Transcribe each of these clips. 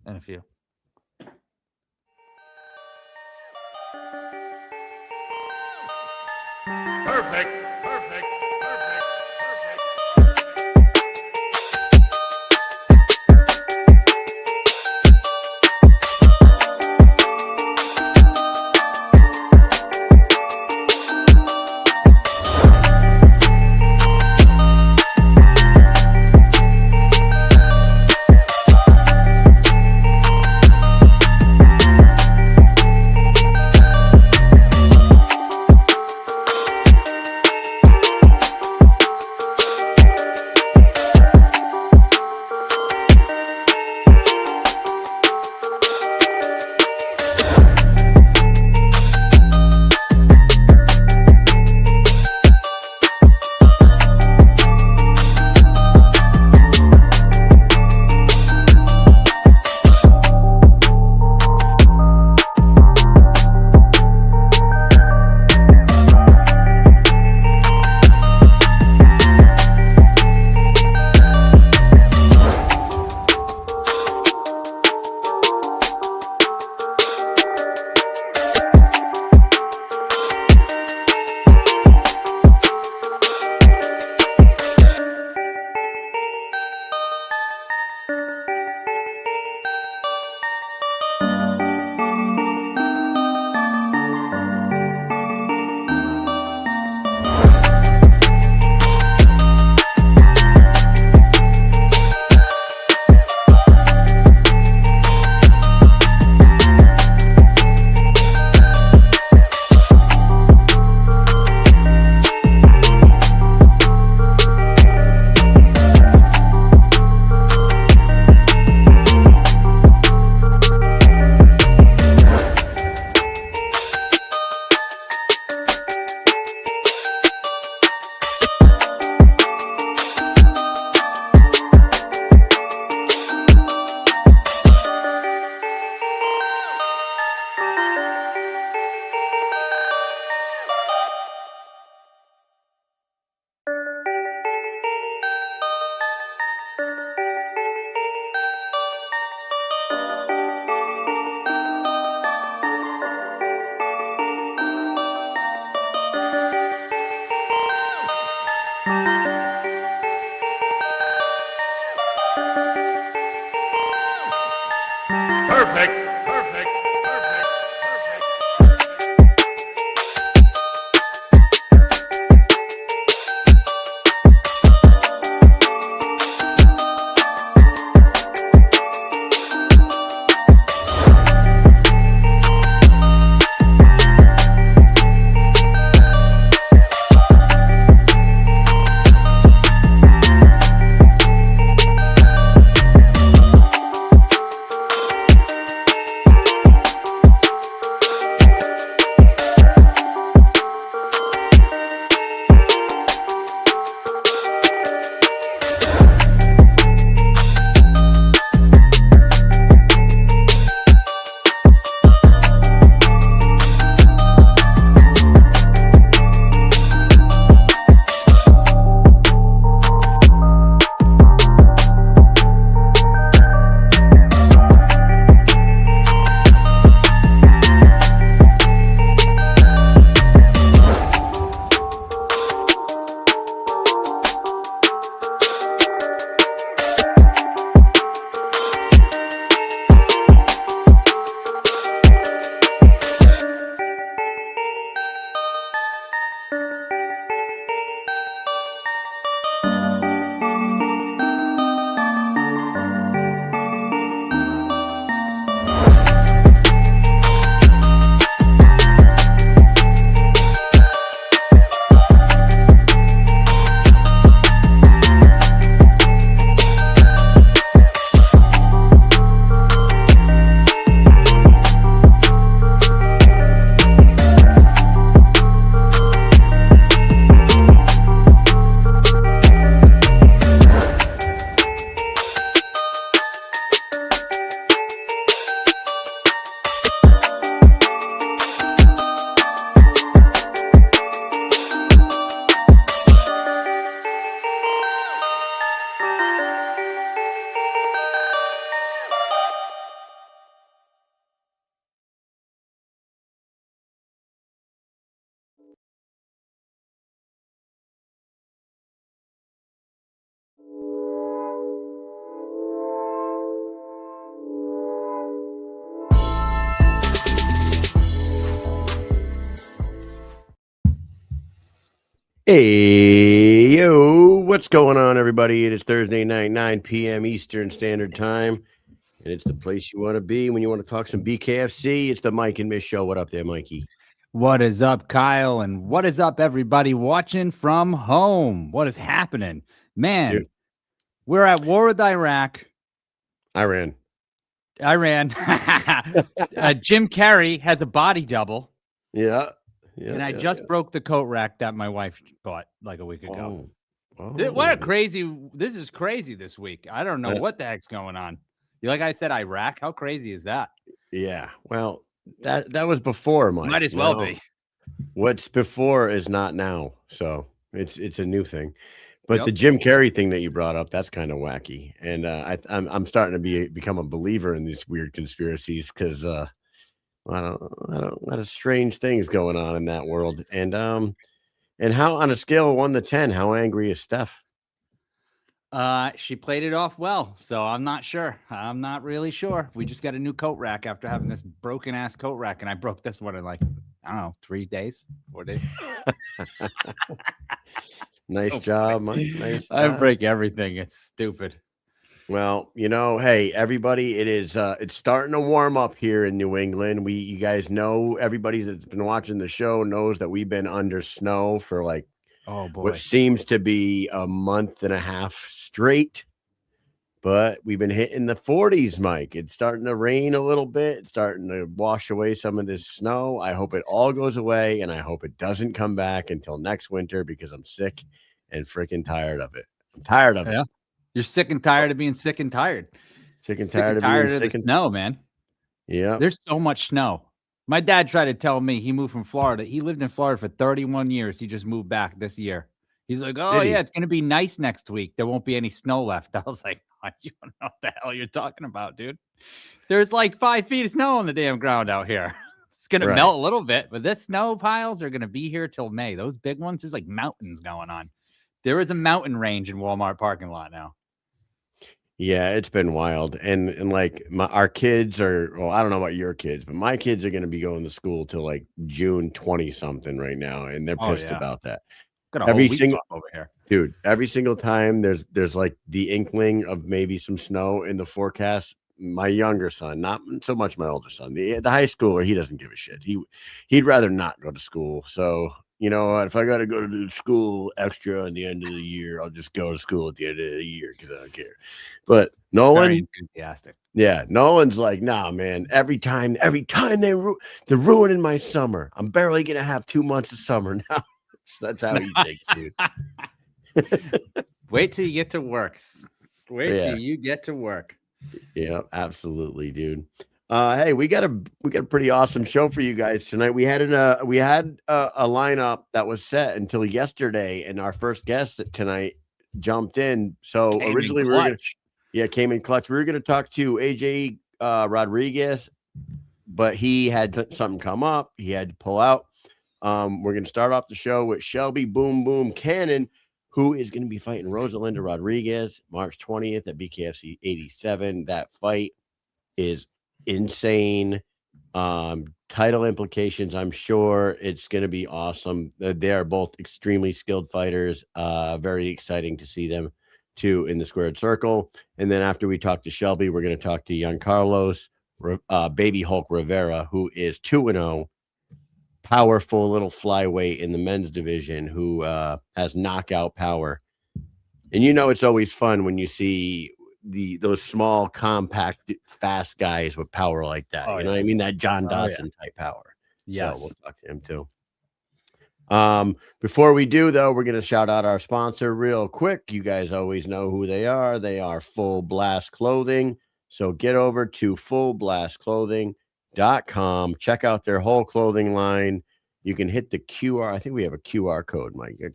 in a few. Perfect, perfect, perfect, perfect. Perfect, perfect, perfect, perfect. Hey, yo, what's going on, everybody? It is Thursday night, 9 p.m. Eastern Standard Time, and it's the place you want to be when you want to talk some BKFC. It's the Mike and Mish Show. What up there, Mikey? What is up, Kyle? And what is up, everybody watching from home? What is happening? Man, Dude, we're at war with Iraq. Iran. Jim Carrey has a body double. Yeah. And I just broke the coat rack that my wife bought like a week ago. This is crazy this week. I don't know what the heck's going on. Like I said, Iraq, how crazy is that? Yeah. Well, that was before, Mike. Might as well be. What's before is not now. So it's a new thing. But the Jim Carrey thing that you brought up, that's kind of wacky. And I'm starting to become a believer in these weird conspiracies because a lot of strange things going on in that world. And how, on a scale of 1 to 10, how angry is Steph? She played it off well, so I'm not sure. I'm not really sure. We just got a new coat rack after having this broken ass coat rack, and I broke this one in like, I don't know, 3 days, 4 days. Nice job, Mike. Nice job. I break everything. It's stupid. Well, hey, everybody, it's starting to warm up here in New England. You guys know, everybody that's been watching the show knows that we've been under snow for like what seems to be a month and a half straight. But we've been hitting the 40s, Mike. It's starting to rain a little bit. It's starting to wash away some of this snow. I hope it all goes away, and I hope it doesn't come back until next winter because I'm sick and freaking tired of it. I'm tired of it. You're sick and tired of being sick and tired. Sick and tired of being sick and snow, man. Yeah. There's so much snow. My dad tried to tell me he moved from Florida. He lived in Florida for 31 years. He just moved back this year. He's like, oh, yeah, it's going to be nice next week. There won't be any snow left. I was like, you don't know what the hell you're talking about, dude. There's like 5 feet of snow on the damn ground out here. It's going to melt a little bit, but the snow piles are going to be here till May. Those big ones, there's like mountains going on. There is a mountain range in Walmart parking lot now. Yeah, it's been wild. And like our kids are, well, I don't know about your kids, but my kids are going to be going to school till like June 20 something right now. And they're pissed about that. Every single over here. Dude, every single time there's like the inkling of maybe some snow in the forecast. My younger son, not so much my older son, the high schooler, he doesn't give a shit. He'd rather not go to school. So, you know what? If I got to go to school extra at the end of the year, I'll just go to school at the end of the year because I don't care. But Nolan, very enthusiastic. Yeah, Nolan's like, nah, man. Every time they're ruining my summer. I'm barely gonna have 2 months of summer now. That's how he thinks, dude. Wait till you get to work. Till you get to work. Yeah, absolutely, dude. Hey, we got a pretty awesome show for you guys tonight. We had a lineup that was set until yesterday, and our first guest tonight jumped in. So originally came in clutch. We were gonna talk to AJ Rodriguez, but he had something come up. He had to pull out. We're gonna start off the show with Shelby Boom Boom Cannon, who is going to be fighting Rosalinda Rodriguez March 20th at BKFC 87. That fight is insane. Title implications, I'm sure it's going to be awesome. They are both extremely skilled fighters. Very exciting to see them too in the squared circle. And then after we talk to Shelby, we're going to talk to Jancarlos, Baby Hulk Rivera, who is 2-0. Powerful little flyweight in the men's division who has knockout power. And it's always fun when you see those small, compact, fast guys with power like that. What I mean? That John Dodson type power. Yes. So we'll talk to him too. Before we do, though, we're going to shout out our sponsor real quick. You guys always know who they are. They are Full Blast Clothing. So get over to fullblastclothing.com. Check out their whole clothing line. You can hit the QR. I think we have a QR code, Mike. Hit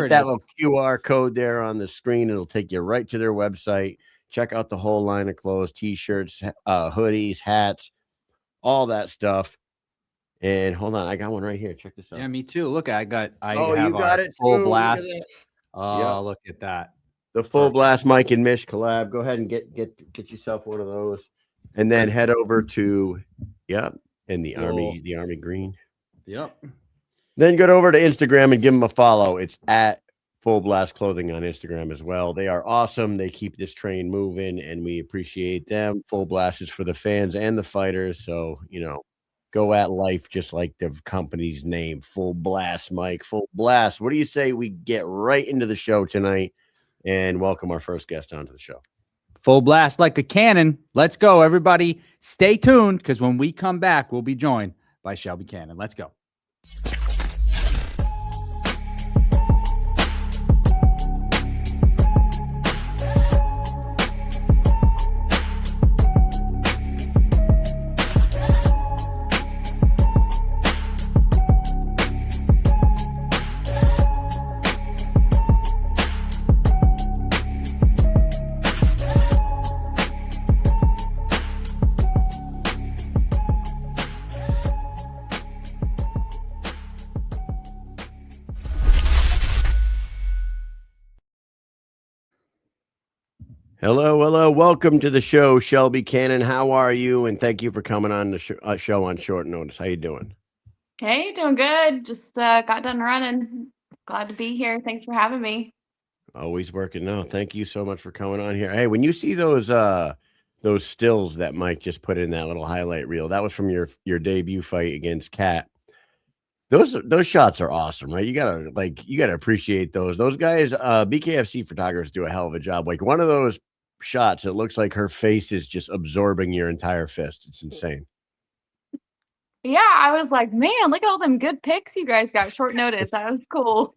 that little QR code there on the screen. It'll take you right to their website. Check out the whole line of clothes, t-shirts, hoodies, hats, all that stuff. And hold on, I got one right here. Check this out. Yeah, me too. Look, I got you got it. Full Blast. Oh, look at that. The Full Blast Mike and Mish collab. Go ahead and get yourself one of those. And then head over to and the Army green. Yep. Then go over to Instagram and give them a follow. It's at Full Blast Clothing on Instagram as well. They are awesome. They keep this train moving, and we appreciate them. Full Blast is for the fans and the fighters. So, go at life just like the company's name. Full Blast, Mike. Full Blast. What do you say we get right into the show tonight and welcome our first guest onto the show? Full blast like a cannon. Let's go, everybody. Stay tuned because when we come back, we'll be joined by Shelby Cannon. Let's go. Hello. Welcome to the show, Shelby Cannon. How are you? And thank you for coming on the show on short notice. How you doing? Hey, doing good. Just got done running. Glad to be here. Thanks for having me. Always working. No, thank you so much for coming on here. Hey, when you see those stills that Mike just put in that little highlight reel, that was from your debut fight against Kat. Those shots are awesome, right? You gotta appreciate those. Those guys, BKFC photographers do a hell of a job. Like one of those shots, it looks like her face is just absorbing your entire fist. It's insane. Yeah, I was like, man, look at all them good pics you guys got short notice. That was cool.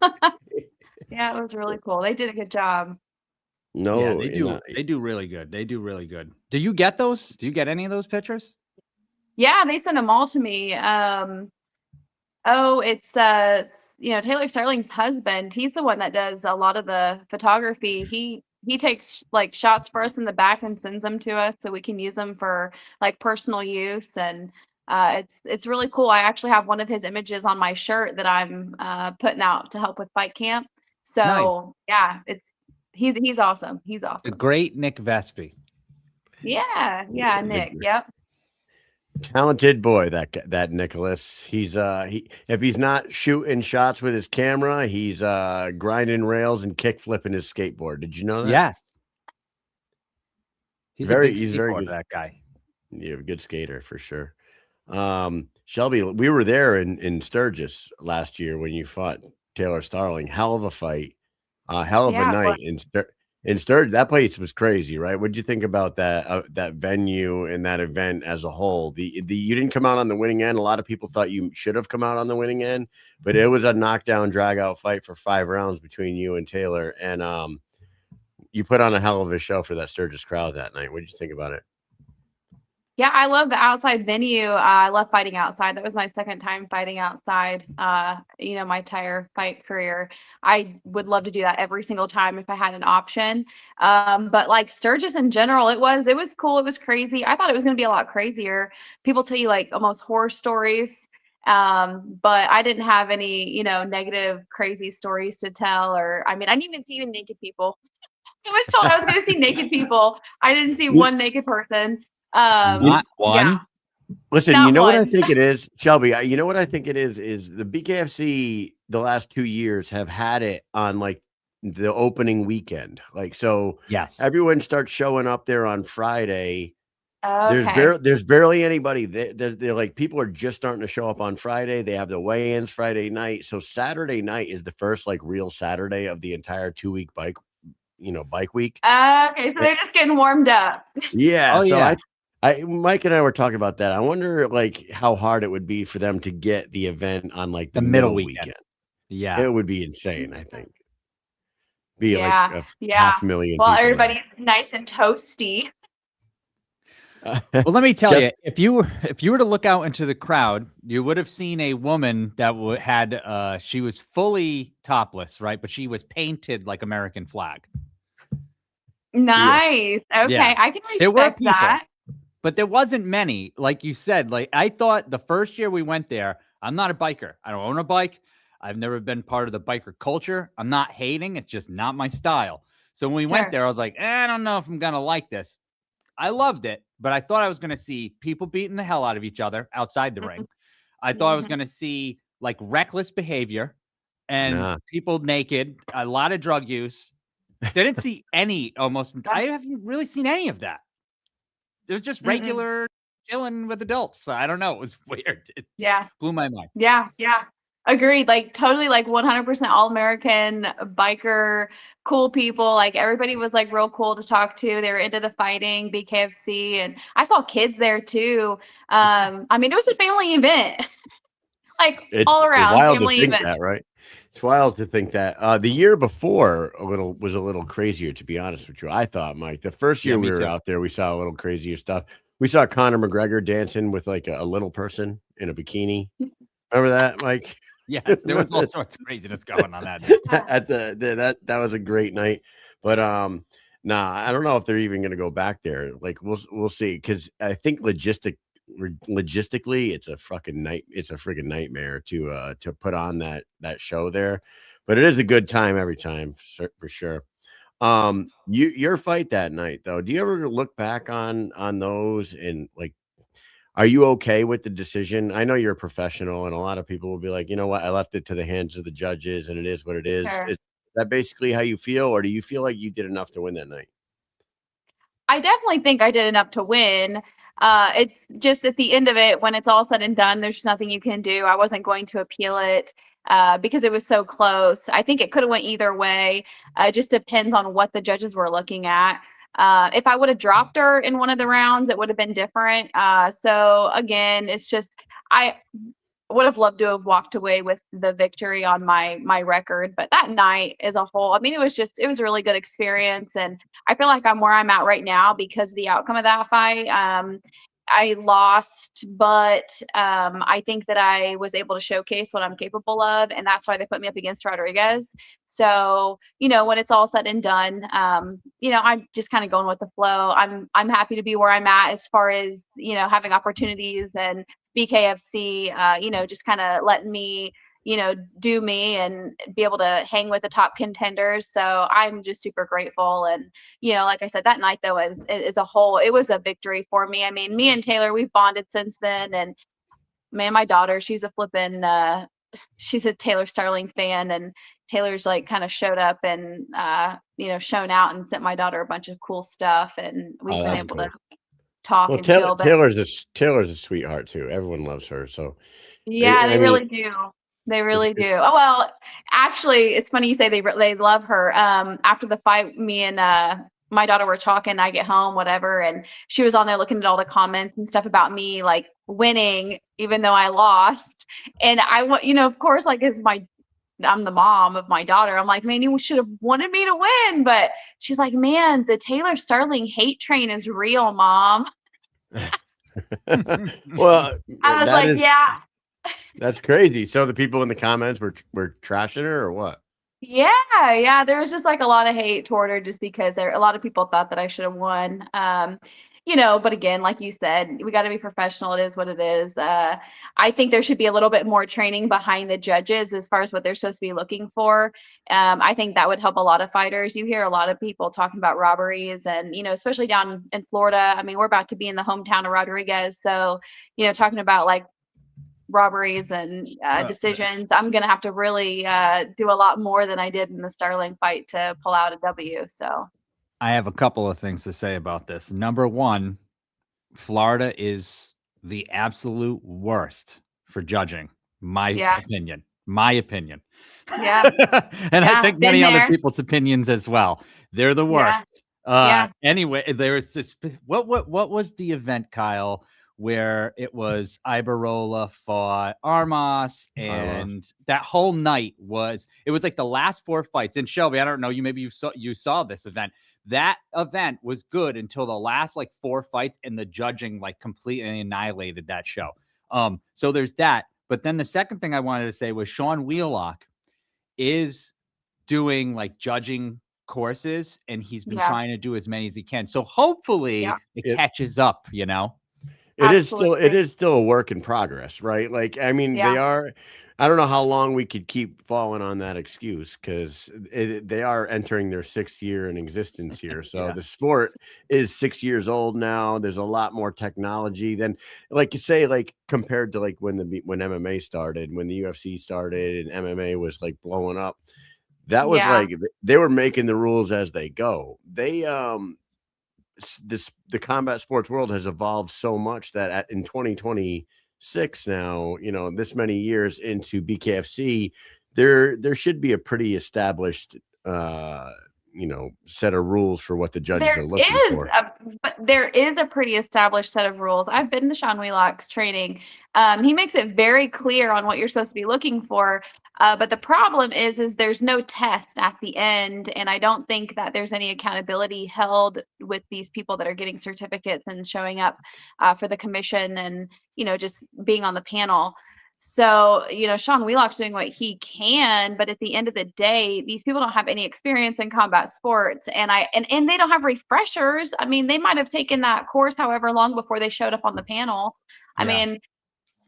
Yeah, it was really cool. They did a good job. No, Yeah, they do. They do really good. They do really good. Do you get those? Do you get any of those pictures? Yeah, they sent them all to me. It's Taylor Sterling's husband. He's the one that does a lot of the photography. He takes like shots for us in the back and sends them to us so we can use them for like personal use. And it's really cool. I actually have one of his images on my shirt that I'm putting out to help with fight camp. So yeah, he's awesome. He's awesome. The great Nick Vespi. Yeah, Nick. Yep. Talented boy, that Nicholas. He's if he's not shooting shots with his camera, he's grinding rails and kick flipping his skateboard. Did you know that? Yes. He's very good. That guy. Yeah, a good skater for sure. Shelby, we were there in Sturgis last year when you fought Taylor Starling. Hell of a fight. Hell of a night in Sturgis. That place was crazy, right? What'd you think about that venue and that event as a whole? You didn't come out on the winning end. A lot of people thought you should have come out on the winning end, but it was a knockdown, drag out fight for 5 rounds between you and Taylor. And you put on a hell of a show for that Sturgis crowd that night. What'd you think about it? Yeah, I love the outside venue. I love fighting outside. That was my second time fighting outside, my entire fight career. I would love to do that every single time if I had an option. But like Sturgis in general, it was cool. It was crazy. I thought it was going to be a lot crazier. People tell you like almost horror stories. But I didn't have any, negative, crazy stories to tell. I didn't even see even naked people. I was told I was going to see naked people. I didn't see one naked person. Not one. Yeah. Listen, Not you know one. what I think it is, Shelby? You know what I think it is the BKFC the last 2 years have had it on like the opening weekend. Like, so Yes. everyone starts showing up there on Friday. Okay. There's barely anybody. They're like, people are just starting to show up on Friday. They have the weigh-ins Friday night. So Saturday night is the first like real Saturday of the entire 2-week bike week. Okay, so they're just getting warmed up. Yeah. Oh, So yeah. Mike and I were talking about that. I wonder like how hard it would be for them to get the event on like the middle weekend. Yeah. It would be insane, I think. Be Yeah, like yeah. 500,000 Well, people everybody's nice and toasty. there. Well, let me tell you, if you were to look out into the crowd, you would have seen a woman that had she was fully topless, right? But she was painted like American flag. Nice. Okay, Yeah. I can There were respect people. that. But there wasn't many, like you said. Like I thought the first year we went there, I'm not a biker. I don't own a bike. I've never been part of the biker culture. I'm not hating. It's just not my style. So when we went there, I was like, I don't know if I'm going to like this. I loved it, but I thought I was going to see people beating the hell out of each other outside the ring. I thought I was going to see like reckless behavior and people naked, a lot of drug use. Didn't see any I haven't really seen any of that. It was just regular chilling with adults. So I don't know. It was weird. It blew my mind. Yeah. Agreed. Like totally like 100% all-American biker, cool people. Like everybody was like real cool to talk to. They were into the fighting, BKFC, and I saw kids there too. I mean, it was a family event. Like It's all around wild to family think event. that, right? It's wild to think that. The year before was a little crazier, to be honest with you. I thought, Mike, the first year we were out there, we saw a little crazier stuff. We saw Conor McGregor dancing with like a little person in a bikini. Remember that, Mike? Yes, there was all sorts of craziness going on that day. That was a great night. But nah, I don't know if they're even gonna go back there. Like we'll see, because I think logistically it's a freaking nightmare to put on that show there. But it is a good time every time for sure. Your fight that night though, do you ever look back on those and like, are you okay with the decision? I know you're a professional, and a lot of people will be like, you know what, I left it to the hands of the judges, and it is what it is. Sure. Is that basically how you feel, or do you feel like you did enough to win that night? I definitely think I did enough to win. It's just at the end of it, when it's all said and done, there's nothing you can do. I wasn't going to appeal it because it was so close. I think it could have went either way. It just depends on what the judges were looking at. If I would have dropped her in one of the rounds, it would have been different. So again, it's just I would have loved to have walked away with the victory on my record, but that night as a whole, I mean, it was a really good experience, and I feel like I'm where I'm at right now because of the outcome of that fight. I lost, but I think that I was able to showcase what I'm capable of, and that's why they put me up against Rodriguez. So, when it's all said and done, I'm just kind of going with the flow. I'm happy to be where I'm at as far as, having opportunities, and BKFC, just kind of letting me, do me and be able to hang with the top contenders. So I'm just super grateful. And, like I said, that night though, as a whole, it was a victory for me. I mean, me and Taylor, we've bonded since then. And man, my daughter, she's she's a Taylor Starling fan, and Taylor's like kind of showed up and, shown out and sent my daughter a bunch of cool stuff. And we've been able to talk and chill. Taylor's a sweetheart too. Everyone loves her. So yeah, they really do. They really do. Oh, well, actually, it's funny you say they love her. After the fight, me and my daughter were talking. I get home, whatever, and she was on there looking at all the comments and stuff about me like winning, even though I lost. And I want, of course, like I'm the mom of my daughter. I'm like, man, you should have wanted me to win. But she's like, man, the Taylor Starling hate train is real, Mom. Well, I was like, yeah. That's crazy. So the people in the comments were trashing her or what? Yeah. There was just like a lot of hate toward her just because a lot of people thought that I should have won. But again, like you said, we got to be professional. It is what it is. I think there should be a little bit more training behind the judges as far as what they're supposed to be looking for. I think that would help a lot of fighters. You hear a lot of people talking about robberies and, especially down in Florida. I mean, we're about to be in the hometown of Rodriguez. So, talking about like robberies and decisions, I'm going to have to really do a lot more than I did in the Starling fight to pull out a W. So I have a couple of things to say about this. Number one, Florida is the absolute worst for judging. My opinion. Yeah. And I think many other people's opinions as well. They're the worst. Anyway, there was this. What was the event, Kyle, where it was Ibarola fought Armas, and that whole night was like the last four fights. And Shelby, I don't know, you saw this event. That event was good until the last like four fights, and the judging like completely annihilated that show. So there's that. But then the second thing I wanted to say was Sean Wheelock is doing like judging courses, and he's been trying to do as many as he can. So hopefully it catches up, it Absolutely. is still a work in progress, right? Like, I mean, Yeah. they are. I don't know how long we could keep falling on that excuse because they are entering their 6th year in existence here. So Yeah. the sport is 6 years old now. There's a lot more technology than, like you say, like compared to like when MMA started, when the UFC started and MMA was like blowing up. That was Yeah. like they were making the rules as they go. The combat sports world has evolved so much that in 2026 now, this many years into BKFC, there should be a pretty established set of rules for what the judges are looking for. There is a pretty established set of rules. I've been to Sean Wheelock's training. He makes it very clear on what you're supposed to be looking for. But the problem is there's no test at the end, and I don't think that there's any accountability held with these people that are getting certificates and showing up for the commission and just being on the panel. So, Sean Wheelock's doing what he can, but at the end of the day, these people don't have any experience in combat sports and they don't have refreshers. I mean, they might have taken that course however long before they showed up on the panel. I Yeah. mean,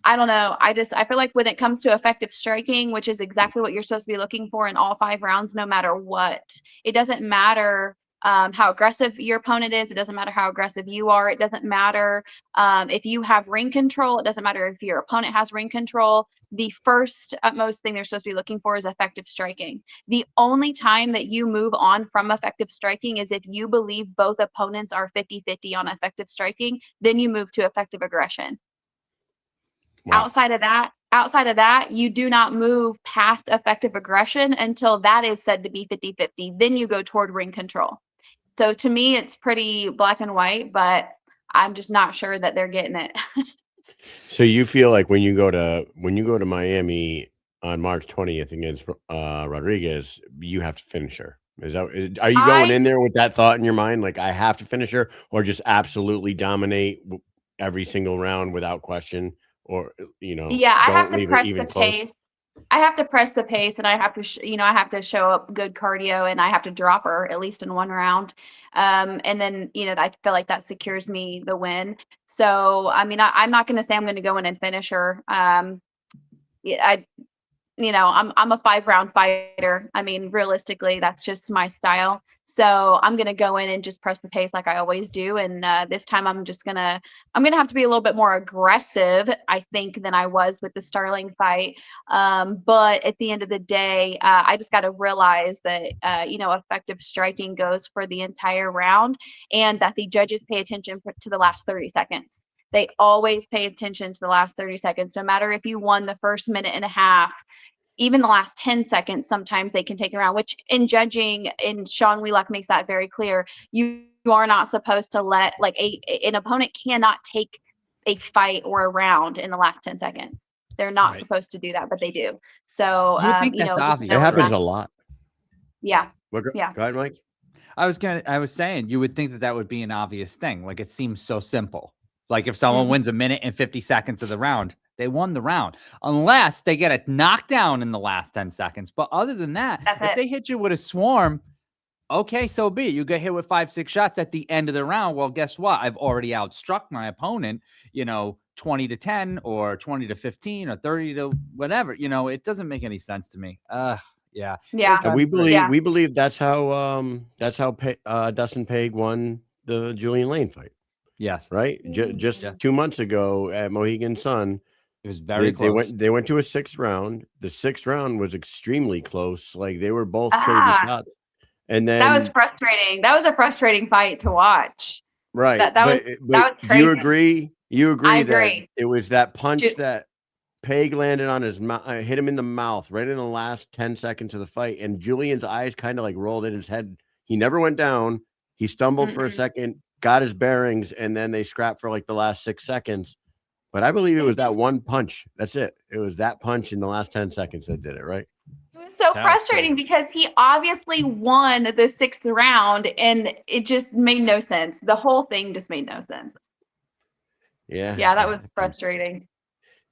I don't know. I feel like when it comes to effective striking, which is exactly what you're supposed to be looking for in all 5 rounds, no matter what, it doesn't matter how aggressive your opponent is. It doesn't matter how aggressive you are. It doesn't matter if you have ring control. It doesn't matter if your opponent has ring control. The first utmost thing they're supposed to be looking for is effective striking. The only time that you move on from effective striking is if you believe both opponents are 50-50 on effective striking, then you move to effective aggression. Wow. Outside of that, you do not move past effective aggression until that is said to be 50-50. Then you go toward ring control. So to me, it's pretty black and white, but I'm just not sure that they're getting it. So you feel like when you go to Miami on March 20th against Rodriguez, you have to finish her. Are you going I in there with that thought in your mind, like I have to finish her, or just absolutely dominate every single round without question, or Yeah, I have don't to leave it press the even close? pace. I have to press the pace, and I have to, I have to show up good cardio, and I have to drop her at least in 1 round. And then, I feel like that secures me the win. So, I mean, I'm not going to say I'm going to go in and finish her. Yeah, I'm a 5 round fighter. I mean, realistically, that's just my style. So I'm gonna go in and just press the pace like I always do. And this time I'm gonna have to be a little bit more aggressive, I think, than I was with the Starling fight. But at the end of the day, I just got to realize that effective striking goes for the entire round, and that the judges pay attention to the last 30 seconds. They always pay attention to the last 30 seconds, no matter if you won the first minute and a half. Even the last 10 seconds, sometimes they can take it around, which in judging, and Sean Wheelock makes that very clear, you are not supposed to let, like, an opponent cannot take a fight or a round in the last 10 seconds. They're not Right. supposed to do that, but they do. So, You would think that's just It obvious, knowing happens that. a lot. Yeah. Well, Yeah. go ahead, Mike. I was saying you would think that that would be an obvious thing. Like it seems so simple. Like if someone wins a minute and 50 seconds of the round, they won the round. Unless they get a knockdown in the last 10 seconds. But other than that, That's if it. they hit you with a swarm, okay, so be it. You get hit with 5-6 shots at the end of the round. Well, guess what? I've already outstruck my opponent, 20-10 or 20-15 or 30 to whatever. It doesn't make any sense to me. Yeah. Yeah. Goes We down to believe we believe that's how Dustin Paig won the Julian Lane fight, yes. right? Just Yes. 2 months ago at Mohegan Sun, It was very they close. went to a 6th round. The 6th round was extremely close. Like they were both trading Ah, shots, and that was then frustrating. That was a frustrating fight to watch. right. That was But do you crazy. agree? You I agree that agree. it was that punch Ju- that Paig landed on his mouth, hit him in the mouth right in the last 10 seconds of the fight, and Julian's eyes kind of like rolled in his head. He never went down. He stumbled for a second, got his bearings, and then they scrapped for like the last 6 seconds. But I believe it was that one punch. That's it. It was that punch in the last 10 seconds that did it, right? It was so That's frustrating because he obviously won the 6th round, and it just made no sense. The whole thing just made no sense. Yeah. Yeah, that was frustrating.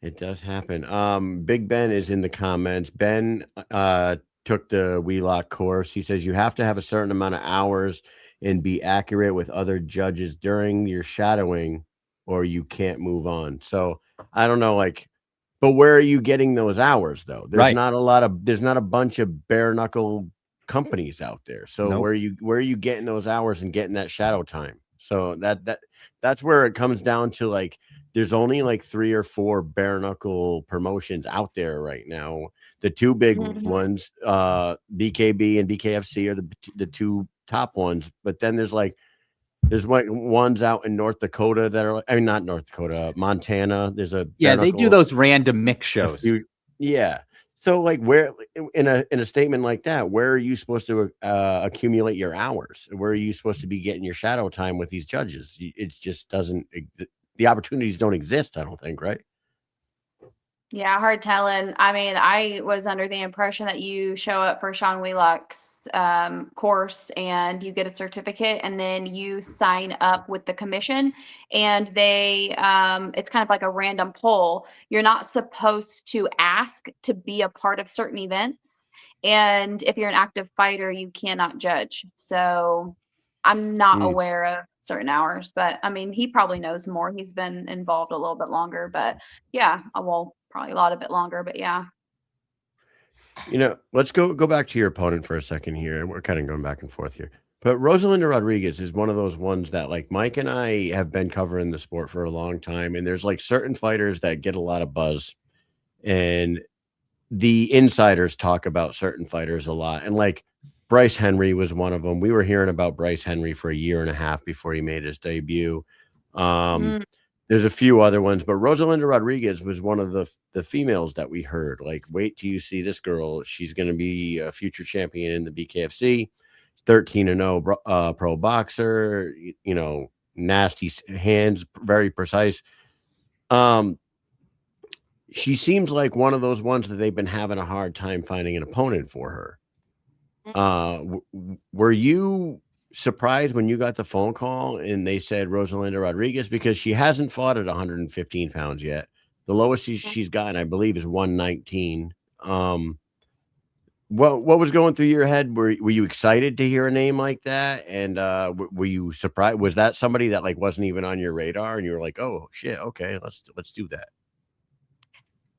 It does happen. Big Ben is in the comments. Ben took the Wheelock course. He says you have to have a certain amount of hours and be accurate with other judges during your shadowing. or you can't move on. So I don't know, like, but where are you getting those hours though? There's not a bunch of bare knuckle companies out there. So Nope. where are you getting those hours and getting that shadow time? So that's where it comes down to, like, there's only like 3 or 4 bare knuckle promotions out there right now. The two big ones, BKB and BKFC, are the two top ones. But then there's like ones out in North Dakota that are, I mean, not North Dakota, Montana. There's a they do those random mix shows. Yeah. So like, where in a statement like that, where are you supposed to accumulate your hours? Where are you supposed to be getting your shadow time with these judges? It just doesn't. The opportunities don't exist, I don't think, right? Yeah, hard telling. I mean, I was under the impression that you show up for Sean Wheelock's course and you get a certificate, and then you sign up with the commission, and they it's kind of like a random poll. You're not supposed to ask to be a part of certain events, and if you're an active fighter, you cannot judge. So I'm not aware of certain hours, but I mean, he probably knows more. He's been involved a little bit longer, but yeah, well, probably a lot of it longer, but yeah. You know, let's go back to your opponent for a second here. We're kind of going back and forth here. But Rosalinda Rodriguez is one of those ones that, like, Mike and I have been covering the sport for a long time, and there's like certain fighters that get a lot of buzz, and the insiders talk about certain fighters a lot. And like Bryce Henry was one of them. We were hearing about Bryce Henry for a year and a half before he made his debut. There's a few other ones, but Rosalinda Rodriguez was one of the females that we heard. Like, wait till you see this girl. She's going to be a future champion in the BKFC, 13-0 pro boxer, you know, nasty hands, very precise. She seems like one of those ones that they've been having a hard time finding an opponent for her. Were you surprised when you got the phone call and they said Rosalinda Rodriguez, because she hasn't fought at 115 pounds yet? The lowest she's gotten, I believe, is 119. What was going through your head? Were you excited to hear a name like that? And were you surprised? Was that somebody that like wasn't even on your radar and you were like, oh shit, okay, let's do that?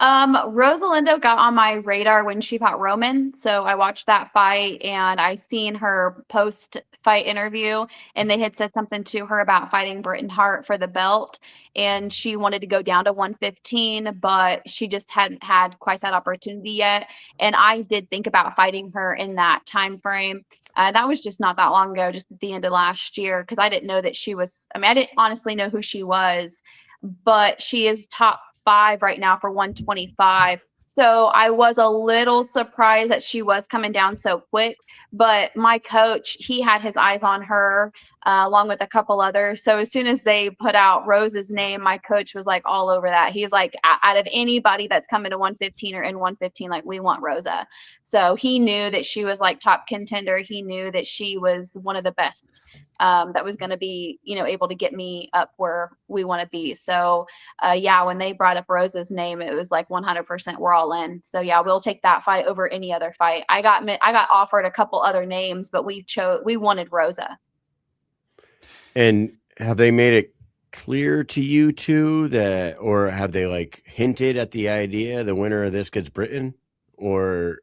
Rosalinda got on my radar when she fought Roman. So I watched that fight and I seen her post fight interview, and they had said something to her about fighting Britain Hart for the belt. And she wanted to go down to 115, but she just hadn't had quite that opportunity yet. And I did think about fighting her in that time frame. That was just not that long ago, just at the end of last year, because I didn't know that she was, I mean, I didn't honestly know who she was, but she is top 5 right now for 125. So I was a little surprised that she was coming down so quick, but my coach, he had his eyes on her along with a couple others. So as soon as they put out Rose's name, my coach was like all over that. He's like, out of anybody that's coming to 115 or in 115, like, we want Rosa. So he knew that she was like top contender. He knew that she was one of the best that was going to be, you know, able to get me up where we want to be. So yeah, when they brought up Rosa's name, it was like 100% we're all in. So yeah, we'll take that fight over any other fight. I got offered a couple other names, but we wanted Rosa. And have they made it clear to you two that, or have they like hinted at the idea the winner of this gets Britain? Or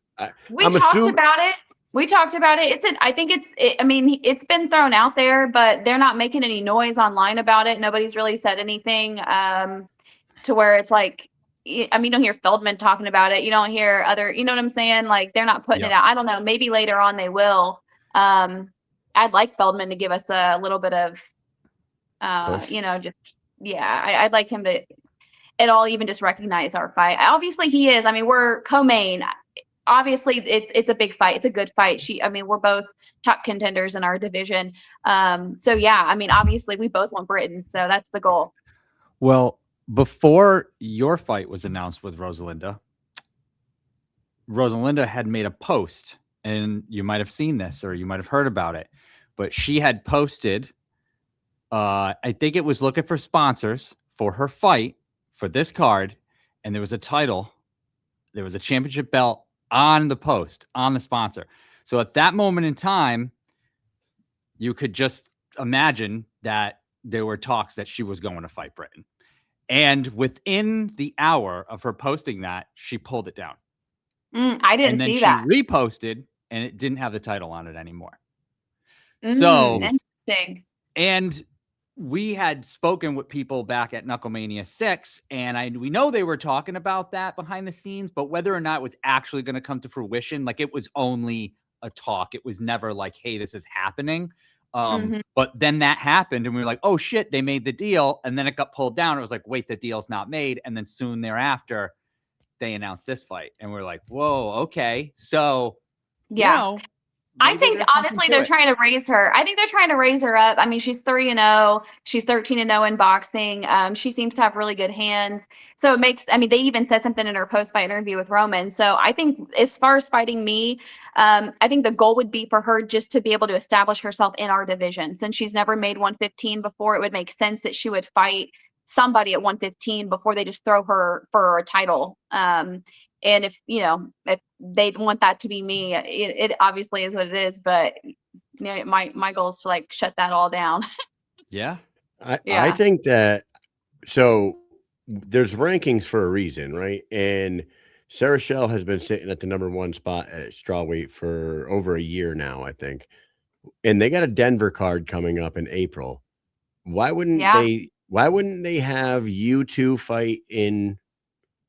we talked about it. We talked about it. I mean, it's been thrown out there, but they're not making any noise online about it. Nobody's really said anything to where it's like, I mean, you don't hear Feldman talking about it. You don't hear other, you know what I'm saying? Like, they're not putting it out. I don't know. Maybe later on they will. I'd like Feldman to give us a little bit of, you know, just, yeah, I'd like him to at all even just recognize our fight. Obviously he is. I mean, we're co-main. Obviously it's a big fight. It's a good fight. We're both top contenders in our division. So yeah, I mean, obviously we both want Britain. So that's the goal. Well, before your fight was announced with Rosalinda had made a post, and you might have seen this or you might have heard about it, but she had posted, I think it was looking for sponsors for her fight for this card. And there was a title, there was a championship belt on the post, on the sponsor. So at that moment in time, you could just imagine that there were talks that she was going to fight Britain. And within the hour of her posting that, she pulled it down. I didn't And then see she that. reposted, and it didn't have the title on it anymore. So, interesting. and we had spoken with people back at Knucklemania 6, and we know they were talking about that behind the scenes, but whether or not it was actually going to come to fruition, like it was only a talk. It was never like, hey, this is happening. But then that happened, and we were like, oh shit, they made the deal. And then it got pulled down. It was like, wait, the deal's not made. And then soon thereafter, they announced this fight, and we're like, whoa, okay. So, yeah. You know, I think honestly they're trying to raise her. I think they're trying to raise her up. I mean, she's 3-0. She's 13-0 in boxing. She seems to have really good hands. So it makes, I mean, they even said something in her post-fight interview with Roman. So I think as far as fighting me, I think the goal would be for her just to be able to establish herself in our division. Since she's never made 115 before, it would make sense that she would fight somebody at 115 before they just throw her for a title. And if, you know, if they want that to be me, it obviously is what it is. But, you know, my goal is to like shut that all down. Yeah. I think that, so there's rankings for a reason, right? And Sarah Shell has been sitting at the #1 spot at strawweight for over a year now, I think. And they got a Denver card coming up in April. Why wouldn't they have you two fight in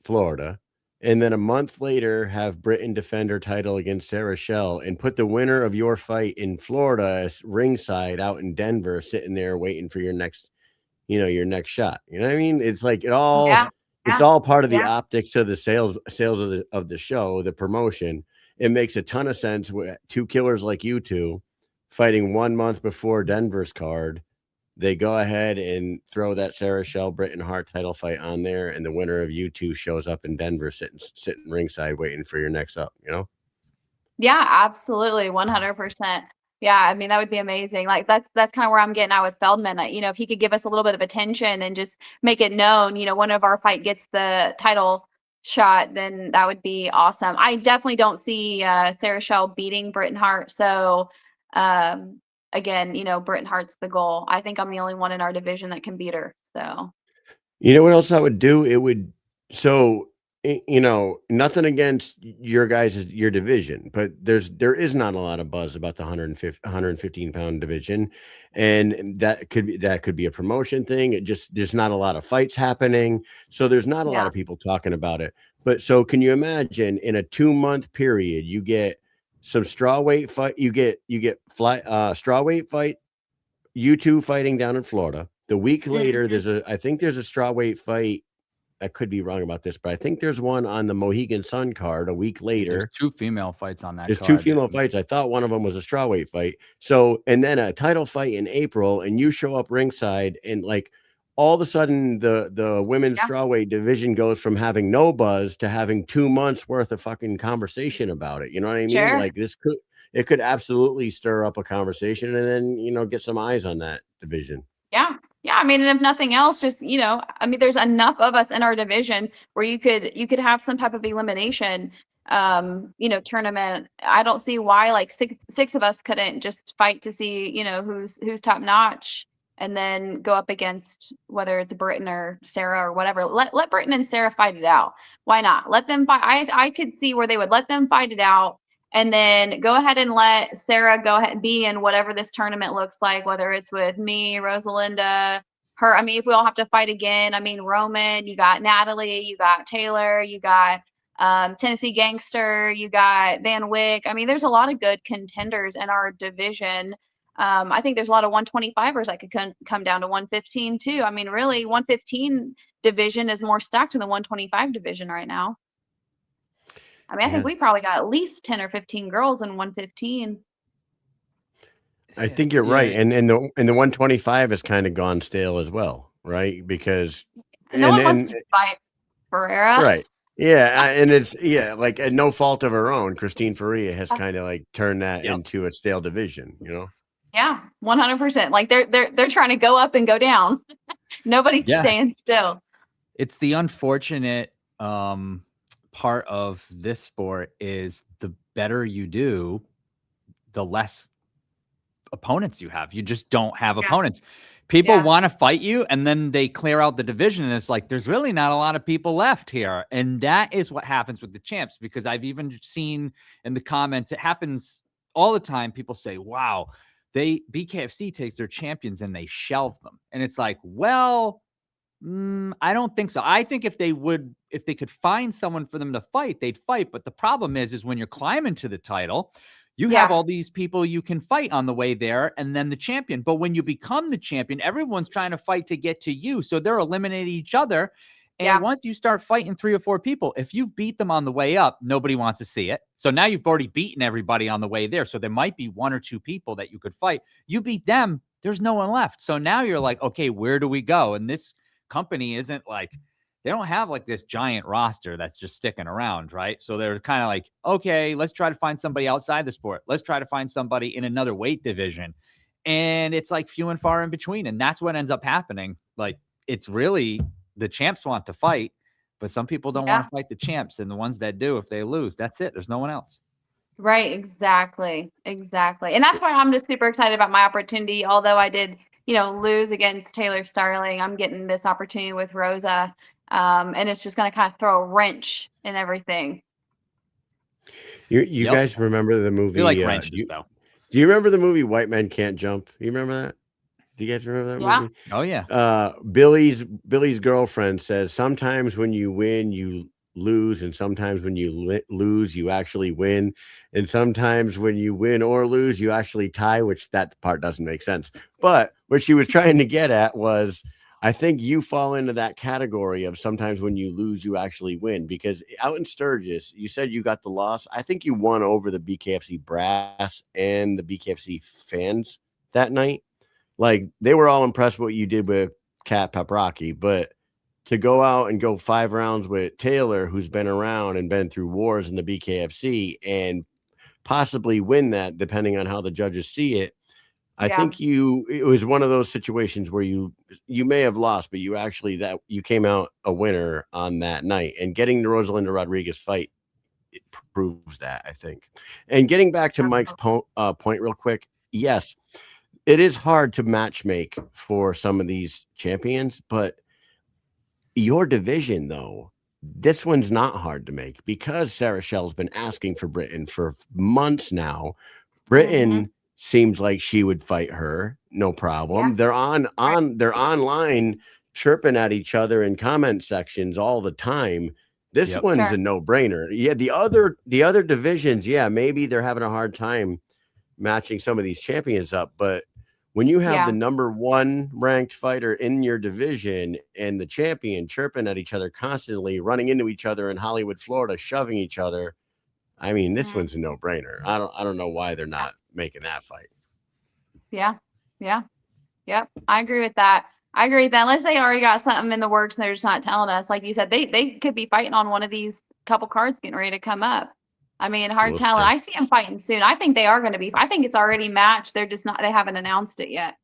Florida, and then a month later have Britain defend her title against Sarah Shell and put the winner of your fight in Florida ringside out in Denver, sitting there waiting for your next, your next shot? You know what I mean? It's like it's all part of the optics of the sales of the show, the promotion. It makes a ton of sense with two killers like you two fighting 1 month before Denver's card. They go ahead and throw that Sarah Shell Britain Hart title fight on there, and the winner of you two shows up in Denver, sitting ringside, waiting for your next up. Yeah, absolutely, 100%. Yeah, I mean that would be amazing. Like that's kind of where I'm getting at with Feldman. If he could give us a little bit of attention and just make it known, one of our fight gets the title shot, then that would be awesome. I definitely don't see Sarah Shell beating Britain Hart. So again, Britain Hart's the goal. I think I'm the only one in our division that can beat her. So, what else I would do? Nothing against your division, but there is not a lot of buzz about the 115 pound division. And that could be a promotion thing. There's not a lot of fights happening. So there's not a lot of people talking about it. But so can you imagine in a 2-month period, you get some strawweight fight, you get strawweight fight, you two fighting down in Florida. The week later, I think there's a strawweight fight. I could be wrong about this, but I think there's one on the Mohegan Sun card a week later. There's 2 female fights on that There's card. 2 female fights. I thought one of them was a strawweight fight. So, and then a title fight in April, and you show up ringside, and like all of a sudden the women's strawweight division goes from having no buzz to having 2 months worth of fucking conversation about it. You know what I mean? Sure. Like it could absolutely stir up a conversation, and then, get some eyes on that division. Yeah. Yeah. I mean, and if nothing else, just, there's enough of us in our division where you could have some type of elimination, tournament. I don't see why like six of us couldn't just fight to see, who's top notch, and then go up against whether it's Britain or Sarah or whatever. Let Britain and Sarah fight it out. Why not? Let them fight. I could see where they would let them fight it out. And then go ahead and let Sarah go ahead and be in whatever this tournament looks like, whether it's with me, Rosalinda, her. I mean, if we all have to fight again, Roman, you got Natalie, you got Taylor, you got Tennessee Gangster, you got Van Wyck. There's a lot of good contenders in our division. I think there's a lot of 125ers that could come down to 115 too. Really, 115 division is more stacked than the 125 division right now. I think we probably got at least 10 or 15 girls in 115. I think you're right. And the 125 has kind of gone stale as well, right? Because no one wants to fight Ferreira. Right. Yeah. And it's like at no fault of her own, Christine Faria has kind of like turned that into a stale division, Yeah, 100%. Like they're trying to go up and go down. Nobody's staying still. It's the unfortunate part of this sport is the better you do, the less opponents you have. You just don't have opponents. people Yeah. want to fight you, and then they clear out the division, and it's like there's really not a lot of people left here. And that is what happens with the champs, because I've even seen in the comments, it happens all the time. People say, wow, BKFC takes their champions and they shelve them. And it's like, well, I don't think so. I think if they could find someone for them to fight, they'd fight. But the problem is when you're climbing to the title, you have all these people you can fight on the way there, and then the champion. But when you become the champion, everyone's trying to fight to get to you. So they're eliminating each other. And once you start fighting 3 or 4 people, if you've beat them on the way up, nobody wants to see it. So now you've already beaten everybody on the way there. So there might be 1 or 2 people that you could fight. You beat them, there's no one left. So now you're like, okay, where do we go? And this company isn't like, they don't have like this giant roster that's just sticking around, right? So they're kind of like, okay, let's try to find somebody outside the sport. Let's try to find somebody in another weight division. And it's like few and far in between. And that's what ends up happening. Like, it's really the champs want to fight, but some people don't want to fight the champs. And the ones that do, if they lose, that's it. There's no one else. Right. Exactly. Exactly. And that's why I'm just super excited about my opportunity. Although I did, lose against Taylor Starling, I'm getting this opportunity with Rosa. And it's just going to kind of throw a wrench in everything. You guys remember the movie? We like wrenches, though. Do you remember the movie White Men Can't Jump? You remember that? Do you guys remember that movie? Oh, yeah. Billy's girlfriend says sometimes when you win, you lose, and sometimes when you lose, you actually win, and sometimes when you win or lose, you actually tie, which that part doesn't make sense. But what she was trying to get at was, I think you fall into that category of sometimes when you lose, you actually win, because out in Sturgis, you said you got the loss. I think you won over the BKFC brass and the BKFC fans that night. Like, they were all impressed with what you did with Kat Paprocki, but to go out and go 5 rounds with Taylor, who's been around and been through wars in the BKFC, and possibly win that, depending on how the judges see it, I think it was one of those situations where you may have lost, but you came out a winner on that night. And getting the Rosalinda Rodriguez fight, it proves that, I think. And getting back to Mike's point real quick, yes, it is hard to match make for some of these champions, but your division, though, this one's not hard to make, because Sarah Shell's been asking for Britain for months now. Britain seems like she would fight her, no problem. They're they're online chirping at each other in comment sections all the time. This one's a no-brainer. Yeah, the other divisions, maybe they're having a hard time matching some of these champions up, but when you have the number 1 ranked fighter in your division and the champion chirping at each other constantly, running into each other in Hollywood, Florida, shoving each other, I mean, this one's a no-brainer. I don't know why they're not making that fight. Yep. I agree with that. Unless they already got something in the works and they're just not telling us. Like you said, they could be fighting on one of these couple cards getting ready to come up. I mean, hard talent. I see them fighting soon. I think they are going to be. I think it's already matched. They're just not. They haven't announced it yet.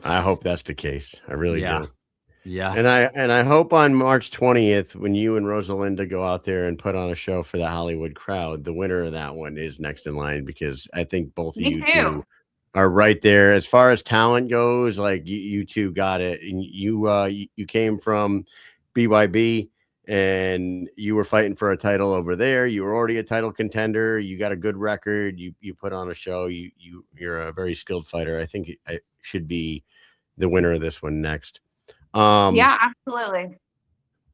I hope that's the case. I really do. Yeah. And I hope on March 20th, when you and Rosalinda go out there and put on a show for the Hollywood crowd, the winner of that one is next in line, because I think both of you two are right there as far as talent goes. Like, you two got it, and you came from BYB. And you were fighting for a title over there. You were already a title contender. You got a good record. You put on a show. You're a very skilled fighter. I think I should be the winner of this one next. Yeah, absolutely.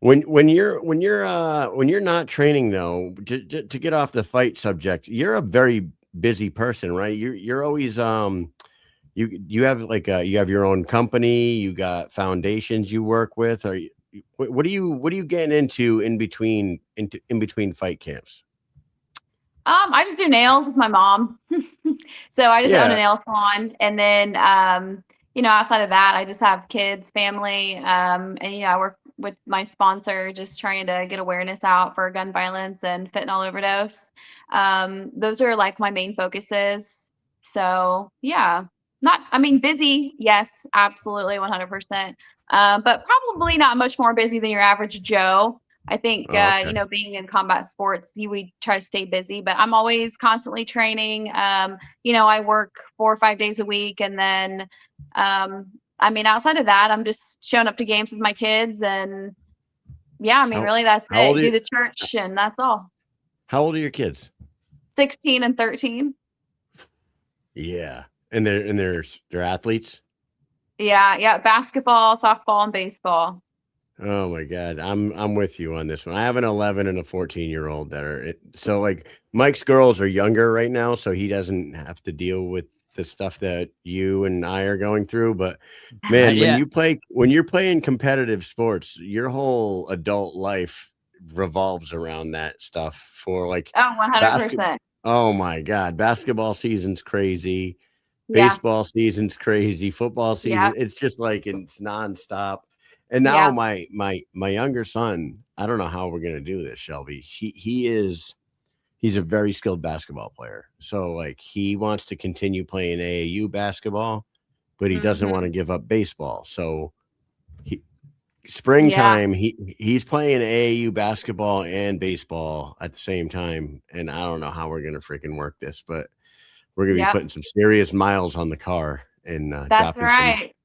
When you're not training, though, to get off the fight subject, you're a very busy person, right? You're always you have you have your own company. You got foundations you work with. What are you getting into in between fight camps? I just do nails with my mom. So I just own a nail salon, and then outside of that, I just have kids, family, and I work with my sponsor, just trying to get awareness out for gun violence and fentanyl overdose. Those are like my main focuses. So busy, yes, absolutely, 100%. But probably not much more busy than your average Joe. I think, being in combat sports, we try to stay busy, but I'm always constantly training. I work 4 or 5 days a week, and then I mean, outside of that, I'm just showing up to games with my kids, and yeah, I mean, really, that's how old it. are Do you? the church, and that's all. How old are your kids? 16 and 13. Yeah, and they're athletes. Yeah, basketball, softball, and baseball. Oh my God. I'm with you on this one. I have an 11 and a 14-year-old that are so like Mike's girls are younger right now, so he doesn't have to deal with the stuff that you and I are going through. But man, Yeah. when you're playing competitive sports, your whole adult life revolves around that stuff for like Oh, basket. 100%. Oh my God, basketball season's crazy. Yeah, Baseball season's crazy. Football yeah, season, it's just like it's nonstop. And now yeah. my younger son, I don't know how we're gonna do this, Shelby. He's a very skilled basketball player. So like he wants to continue playing AAU basketball, but he doesn't want Mhm. to give up baseball. So he Yeah, springtime, he's playing AAU basketball and baseball at the same time. And I don't know how we're gonna freaking work this, but we're gonna be yep. putting some serious miles on the car and That's right.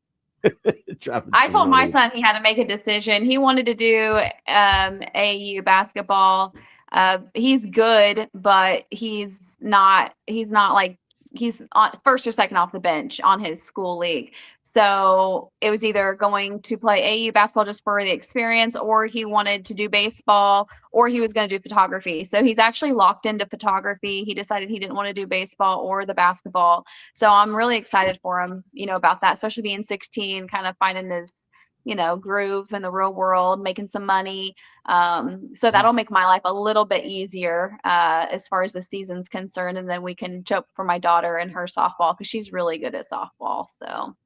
dropping I some told my money. son he had to make a decision. He wanted to do AU basketball. He's good, but he's not like he's on first or second off the bench on his school league. So it was either going to play AU basketball just for the experience, or he wanted to do baseball, or he was going to do photography. So he's actually locked into photography. He decided he didn't want to do baseball or the basketball. So I'm really excited for him, about that, especially being 16, kind of finding his, groove in the real world, making some money. So that'll make my life a little bit easier as far as the season's concerned. And then we can choke for my daughter and her softball because she's really good at softball. So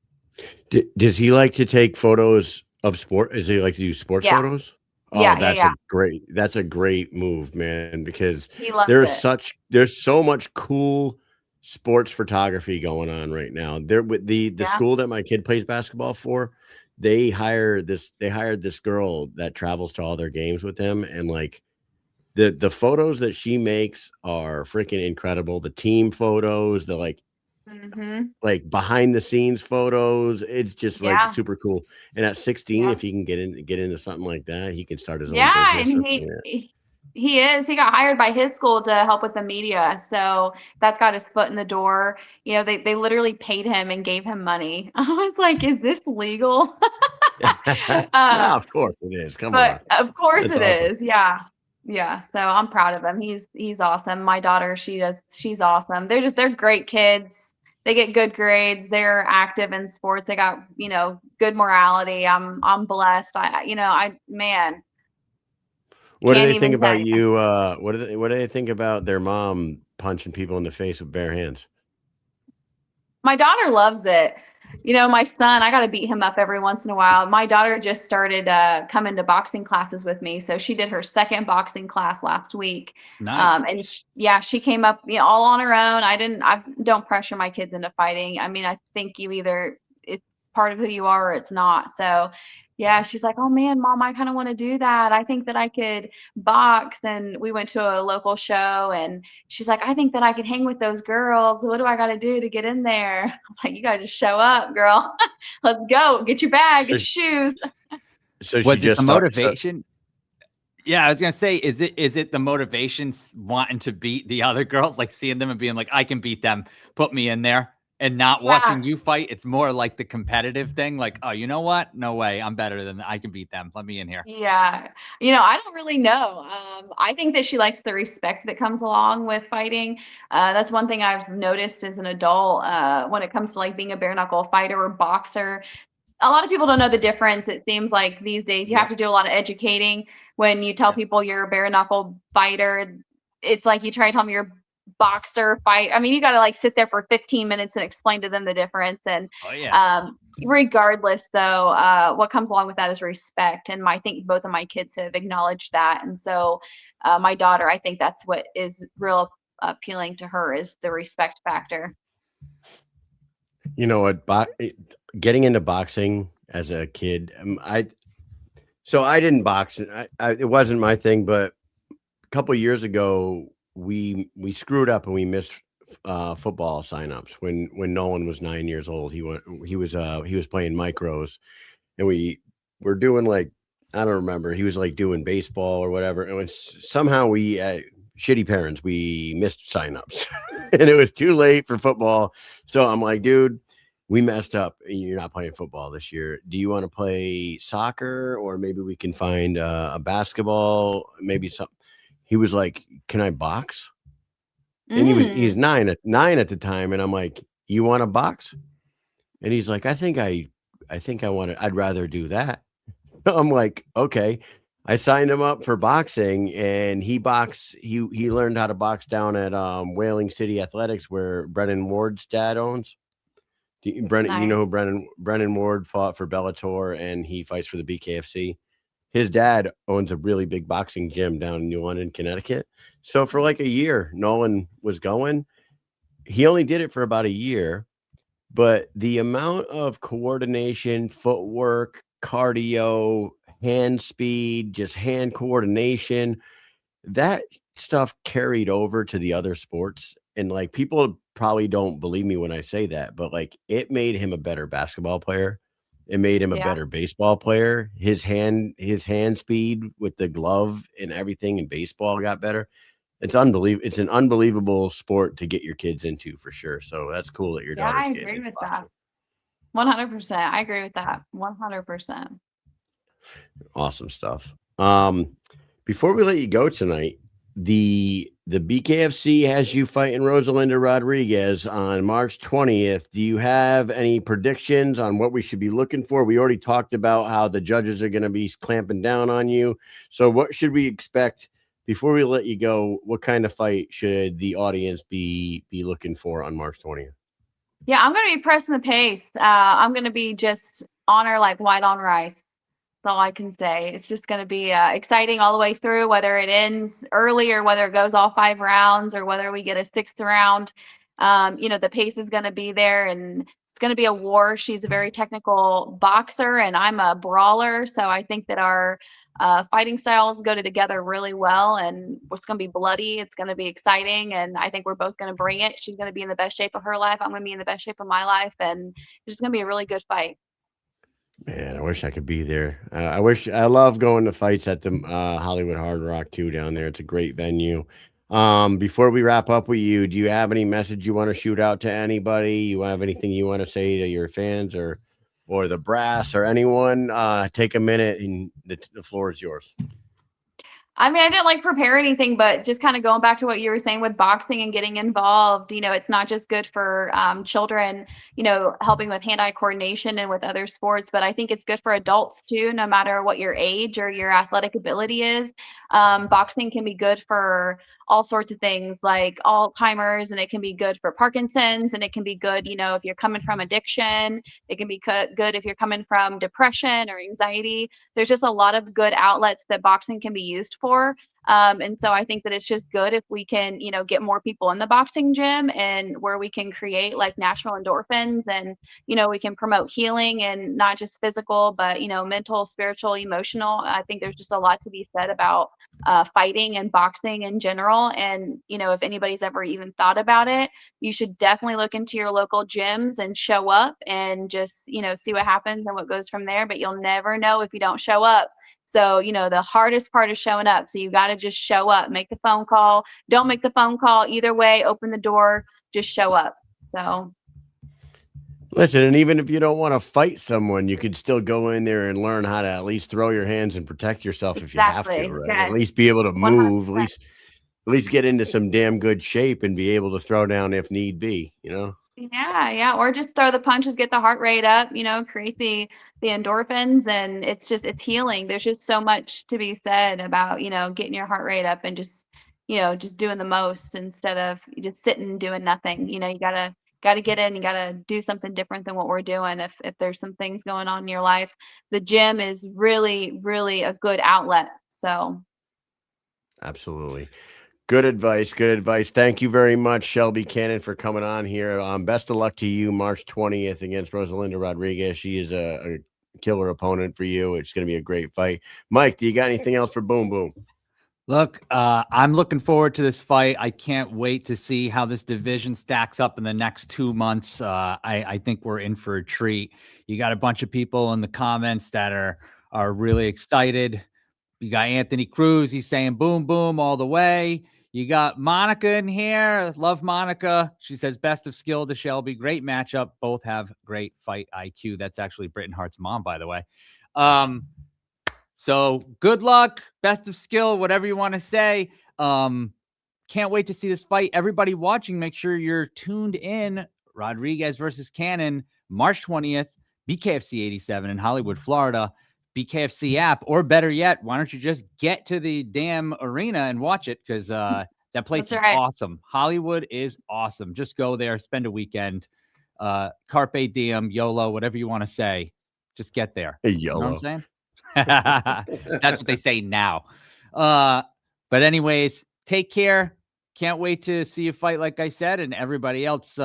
Does he like to take photos of sport? Does he like to do sports yeah, photos? Oh, yeah, yeah, yeah. that's a great move, man, because He loves it. there's so much cool sports photography going on right now. There with the Yeah. school that my kid plays basketball for, they hired this girl that travels to all their games with them, and like the photos that she makes are freaking incredible. The team photos, the Hmm. like behind the scenes photos. It's just like Yeah. super cool. And at 16, Yeah. if he can get into something like that, he can start his own Yeah, business or and something like that. he is. He got hired by his school to help with the media. So that's got his foot in the door. They literally paid him and gave him money. I was like, is this legal? No, uh, of course it is. Come on. but of course That's it awesome. is. Yeah. Yeah. So I'm proud of him. He's awesome. My daughter, she's awesome. They're great kids. They get good grades. They're active in sports. They got, good morality. I'm blessed. Man, What do can't they think even tell about you. you? What do they think about their mom punching people in the face with bare hands? My daughter loves it. My son, I got to beat him up every once in a while. My daughter just started coming to boxing classes with me. So she did her second boxing class last week. Nice. And yeah, she came up, all on her own. I don't pressure my kids into fighting. I mean, I think it's part of who you are or it's not. So yeah, she's like, oh man, mom, I kind of want to do that. I think that I could box. And we went to a local show, and she's like, I think that I could hang with those girls. What do I got to do to get in there? I was like, you got to just show up, girl. Let's go. Get your bag, So get your shoes. so she Was it just the stuck. So, motivation? Yeah, I was gonna say, is it the motivation wanting to beat the other girls, like seeing them and being like, I can beat them, put me in there, and not Yeah. watching you fight? It's more like the competitive thing, like, oh, you know what? No way, I'm better than I can beat them. Let me in here. Yeah. I don't really know. I think that she likes the respect that comes along with fighting. That's one thing I've noticed as an adult when it comes to like being a bare knuckle fighter or boxer. A lot of people don't know the difference. It seems like these days you have Yep. to do a lot of educating when you tell Yeah. people you're a bare knuckle fighter. It's like you try to tell them you're a boxer fight. I mean, you got to like sit there for 15 minutes and explain to them the difference. And Oh yeah. regardless, though, what comes along with that is respect. And I think both of my kids have acknowledged that. And so my daughter, I think that's what is real appealing to her is the respect factor. you know what? Getting into boxing as a kid, I didn't box. It wasn't my thing, but a couple years ago, we screwed up and we missed football signups when Nolan was 9 years old. He was playing micros, and we were doing like, I don't remember. He was like doing baseball or whatever. And somehow we shitty parents, we missed signups, and it was too late for football. So I'm like, dude, we messed up. You're not playing football this year. Do you want to play soccer, or maybe we can find a basketball, maybe something? He was like, can I box? And he's nine at the time, and I'm like, you want to box? And he's like, I think I want to. I'd rather do that. I'm like, okay. I signed him up for boxing, and he learned how to box down at Whaling City Athletics, where Brennan Ward's dad owns. Brennan, you know who Brennan Ward fought for Bellator, and he fights for the BKFC. His dad owns a really big boxing gym down in New London, Connecticut. So for like a year, Nolan was going. He only did it for about a year, but the amount of coordination, footwork, cardio, hand speed, just hand coordination, that stuff carried over to the other sports. And like, people probably don't believe me when I say that, but like, it made him a better basketball player. It made him a better baseball player. His hand speed with the glove and everything in baseball got better. It's unbelievable. It's an unbelievable sport to get your kids into, for sure. So that's cool that your daughter's I getting agree into with boxing. that. 100%. I agree with that. 100%. Awesome stuff. Before we let you go tonight, the BKFC has you fighting Rosalinda Rodriguez on March 20th. Do you have any predictions on what we should be looking for? We already talked about how the judges are going to be clamping down on you. So what should we expect before we let you go? What kind of fight should the audience be looking for on March 20th? Yeah, I'm going to be pressing the pace. I'm going to be just on her like white on rice. That's all I can say. It's just going to be exciting all the way through, whether it ends early or whether it goes all 5 rounds or whether we get a 6th round. The pace is going to be there, and it's going to be a war. She's a very technical boxer, and I'm a brawler. So I think that our fighting styles go together really well, and it's going to be bloody. It's going to be exciting, and I think we're both going to bring it. She's going to be in the best shape of her life. I'm going to be in the best shape of my life, and it's just going to be a really good fight. Man, I wish I could be there. I love going to fights at the Hollywood Hard Rock too down there. It's a great venue. Before we wrap up with you, do you have any message you want to shoot out to anybody? You have anything you want to say to your fans or the brass or anyone? Take a minute, and the floor is yours. I mean, I didn't like prepare anything, but just kind of going back to what you were saying with boxing and getting involved, it's not just good for children, helping with hand-eye coordination and with other sports, but I think it's good for adults too, no matter what your age or your athletic ability is. Boxing can be good for all sorts of things like Alzheimer's, and it can be good for Parkinson's, and it can be good, if you're coming from addiction. It can be good if you're coming from depression or anxiety. There's just a lot of good outlets that boxing can be used for. And so I think that it's just good if we can, get more people in the boxing gym, and where we can create like natural endorphins, and, we can promote healing, and not just physical, but, mental, spiritual, emotional. I think there's just a lot to be said about fighting and boxing in general. And, if anybody's ever even thought about it, you should definitely look into your local gyms and show up and just, see what happens and what goes from there. But you'll never know if you don't show up. So, the hardest part is showing up. So you got to just show up, make the phone call. Don't make the phone call. Either way, open the door, just show up. So. Listen, and even if you don't want to fight someone, you could still go in there and learn how to at least throw your hands and protect yourself if you have to, right? Yes. At least be able to move, 100%. at least get into some damn good shape and be able to throw down if need be, Yeah. Or just throw the punches, get the heart rate up, create the endorphins, and it's healing. There's just so much to be said about, getting your heart rate up and just doing the most instead of just sitting doing nothing. You gotta get in, you gotta do something different than what we're doing. If there's some things going on in your life, the gym is really, really a good outlet. So Absolutely. Good advice. Good advice. Thank you very much, Shelby Cannon, for coming on here. Best of luck to you March 20th against Rosalinda Rodriguez. She is a killer opponent for you. It's going to be a great fight. Mike, do you got anything else for Boom Boom? Look, I'm looking forward to this fight. I can't wait to see how this division stacks up in the next 2 months. I think we're in for a treat. You got a bunch of people in the comments that are really excited. You got Anthony Cruz. He's saying boom, boom all the way. You got Monica in here. Love Monica. She says best of skill to Shelby. Great matchup. Both have great fight IQ. That's actually Britton Hart's mom, by the way. So good luck, best of skill, whatever you want to say. Can't wait to see this fight. Everybody watching, make sure you're tuned in. Rodriguez versus Cannon, March 20th, BKFC 87 in Hollywood, Florida. BKFC app, or better yet, why don't you just get to the damn arena and watch it? Because that place is awesome. Hollywood is awesome. Just go there, spend a weekend. Carpe diem, YOLO, whatever you want to say. Just get there. YOLO. You know what I'm saying? That's what they say now. But anyways, take care. Can't wait to see you fight, like I said, and everybody else.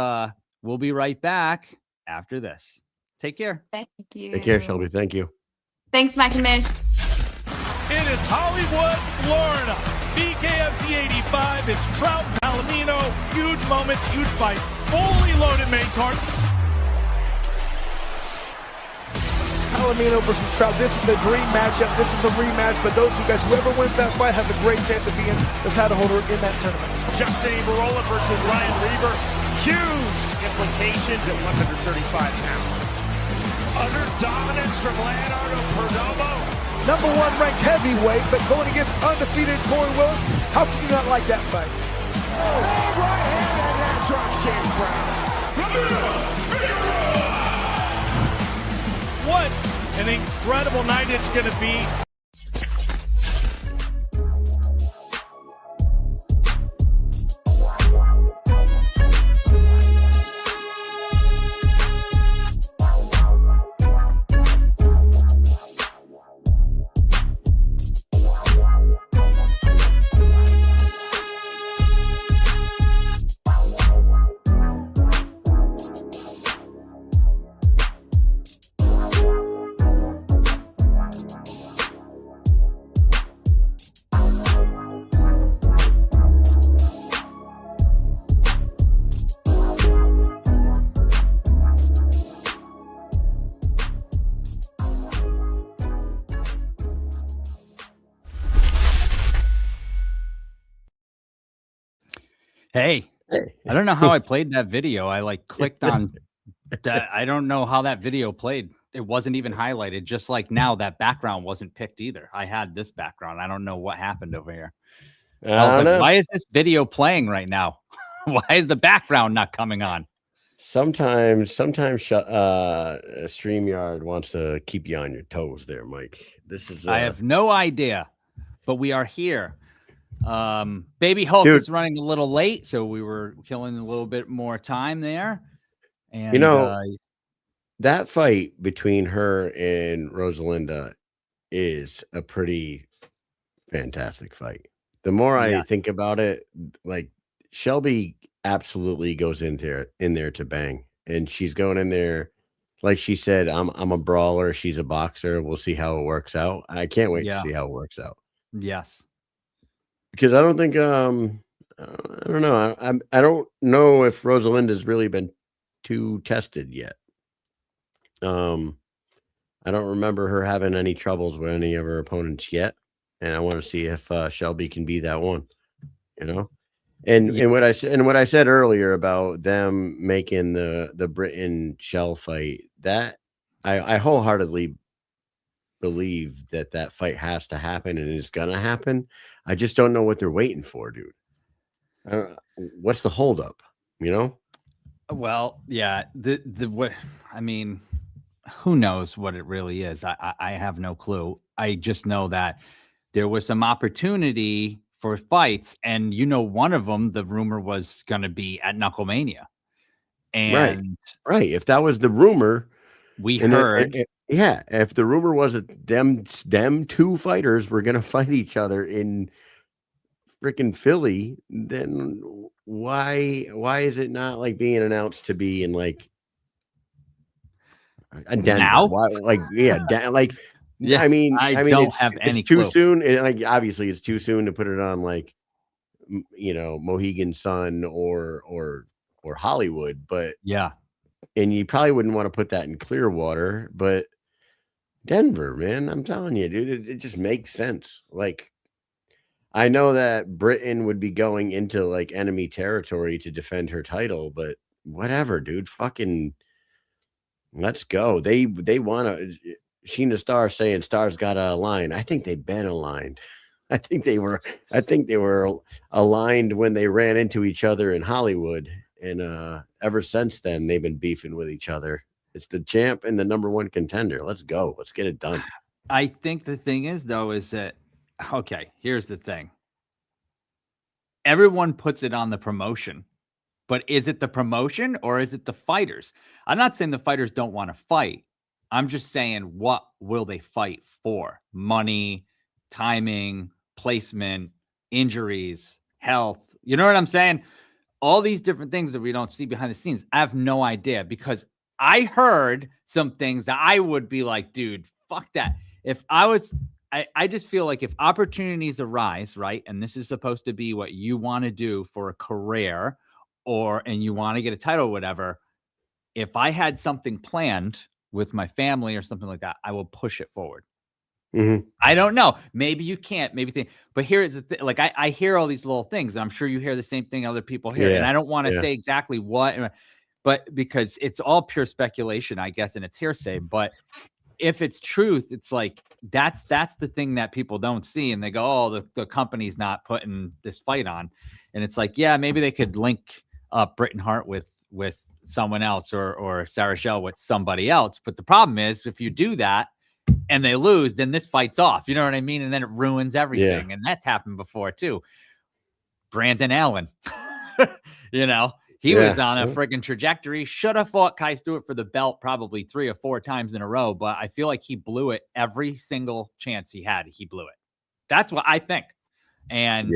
We'll be right back after this. Take care. Thank you. Take care, Shelby. Thank you. Thanks, Mike and Mish. It is Hollywood, Florida. BKFC 85. It's Trout, Palomino. Huge moments, huge fights. Fully loaded main card. Palomino versus Trout. This is a dream matchup. This is a rematch. But those two guys, whoever wins that fight has a great chance of being the title holder in that tournament. Justin Barola versus Ryan Rivera. Huge implications at 135 pounds. Utter dominance from Leonardo Perdomo. Number 1 ranked heavyweight, but going against undefeated Corey Willis. How can you not like that fight? Oh, right hand and that drops James Brown. What an incredible night it's going to be. Hey, I don't know how I played that video. I like clicked on that. I don't know how that video played. It wasn't even highlighted. Just like now, that background wasn't picked either. I had this background. I don't know what happened over here. I was like, why is this video playing right now? Why is the background not coming on? Sometimes StreamYard wants to keep you on your toes there, Mike. This is I have no idea, but we are here. Baby Hulk is running a little late, so we were killing a little bit more time there. And you know, that fight between her and Rosalinda is a pretty fantastic fight. The more I think about it, like Shelby absolutely goes in there to bang, and she's going in there. Like she said, I'm a brawler. She's a boxer. We'll see how it works out. I can't wait to see how it works out. Yes. Because I don't think I don't know. I don't know if Rosalinda's really been too tested yet. I don't remember her having any troubles with any of her opponents yet, and I want to see if Shelby can be that one. You know, and what I said earlier about them making the Britain Shell fight, that I wholeheartedly believe that fight has to happen and it's gonna happen. I just don't know what they're waiting for, dude. What's the holdup? You know? Well, yeah. What I mean, who knows what it really is? I have no clue. I just know that there was some opportunity for fights, and one of them, the rumor was going to be at Knucklemania. And right. If that was the rumor, we heard. If the rumor was that them two fighters were going to fight each other in freaking Philly, then why is it not like being announced to be in like Denver? Now? Why, like Yeah, I mean, I don't have it's any too clue. soon. And like, obviously, it's too soon to put it on like, Mohegan Sun or Hollywood. But Yeah. and you probably wouldn't want to put that in Clearwater, but Denver, man, I'm telling you, dude, it just makes sense. Like, I know that Britain would be going into like enemy territory to defend her title, but whatever, dude. Fucking let's go. They want to. Sheena Star saying Star's got to align. I think they've been aligned. I think they were aligned when they ran into each other in Hollywood, and ever since then they've been beefing with each other. It's the champ and the #1 contender. Let's go. Let's get it done. I think the thing is, though, is that, okay, here's the thing. Everyone puts it on the promotion, but is it the promotion or is it the fighters? I'm not saying the fighters don't want to fight. I'm just saying, what will they fight for? Money, timing, placement, injuries, health. You know what I'm saying? All these different things that we don't see behind the scenes. I have no idea, because I heard some things that I would be like, dude, fuck that. If I was, I just feel like if opportunities arise, right, and this is supposed to be what you want to do for a career, and you want to get a title or whatever, if I had something planned with my family or something like that, I will push it forward. Mhm. I don't know. Maybe you can't. Maybe think. But here's the thing. Like, I hear all these little things, and I'm sure you hear the same thing other people hear. And Yeah, I don't want to yeah. say exactly what, but because it's all pure speculation, I guess, and it's hearsay. But if it's truth, it's like that's the thing that people don't see, and they go, "Oh, the company's not putting this fight on," and it's like, yeah, maybe they could link up Britain Hart with someone else, or Sarah Shell with somebody else. But the problem is, if you do that and they lose, then this fight's off. You know what I mean? And then it ruins everything. And that's happened before too. Brandon Allen, he was on a freaking trajectory. Should have fought Kai Stewart for the belt probably 3 or 4 times in a row, but I feel like he blew it every single chance he had. He blew it. That's what I think. And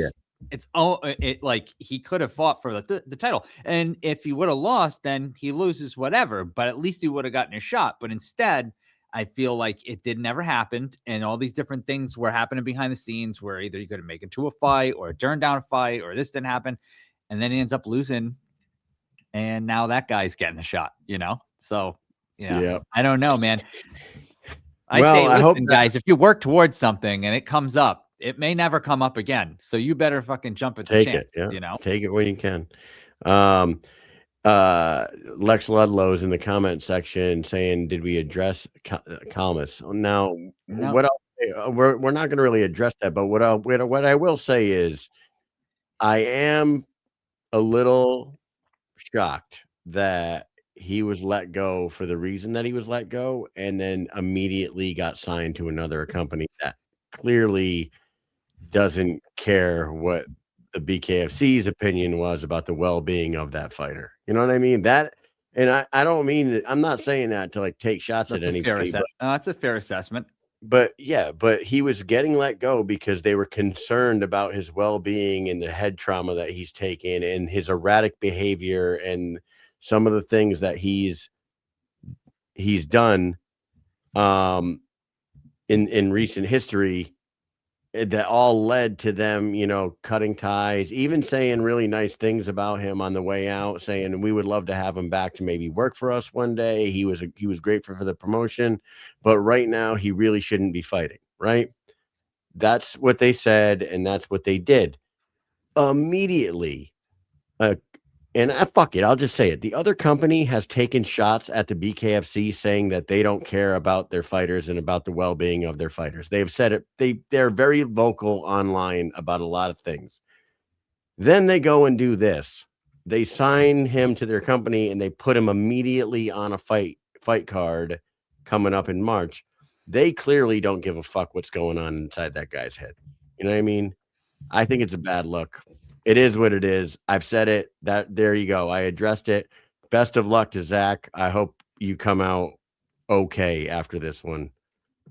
like he could have fought for the title. And if he would have lost, then he loses whatever, but at least he would have gotten a shot. But instead, I feel like it never happened. And all these different things were happening behind the scenes where either you couldn't make it to a fight or turn down a fight or this didn't happen. And then he ends up losing. And now that guy's getting the shot, So, yeah. I don't know, man. I hope guys, if you work towards something and it comes up, it may never come up again. So you better fucking jump at the chance, Take it when you can. Lex Ludlow's in the comment section saying, did we address Kalmus? Now, No. what else? We're not going to really address that, but what I will say is I am a little shocked that he was let go for the reason that he was let go, and then immediately got signed to another company that clearly doesn't care what the BKFC's opinion was about the well-being of that fighter. You know what I mean? That, and I don't mean, I'm not saying that to like take shots at anybody. That's a fair assessment. But yeah, but he was getting let go because they were concerned about his well-being and the head trauma that he's taken and his erratic behavior and some of the things that he's done in recent history that all led to them, cutting ties, even saying really nice things about him on the way out, saying we would love to have him back to maybe work for us one day. He was great for the promotion, but right now he really shouldn't be fighting, right? That's what they said, and that's what they did. Immediately, and fuck it, I'll just say it. The other company has taken shots at the BKFC saying that they don't care about their fighters and about the well-being of their fighters. They've said it. They're very vocal online about a lot of things. Then they go and do this. They sign him to their company and they put him immediately on a fight card coming up in March. They clearly don't give a fuck what's going on inside that guy's head. You know what I mean? I think it's a bad look. It is what it is. I've said it. There you go. I addressed it. Best of luck to Zach. I hope you come out okay after this one.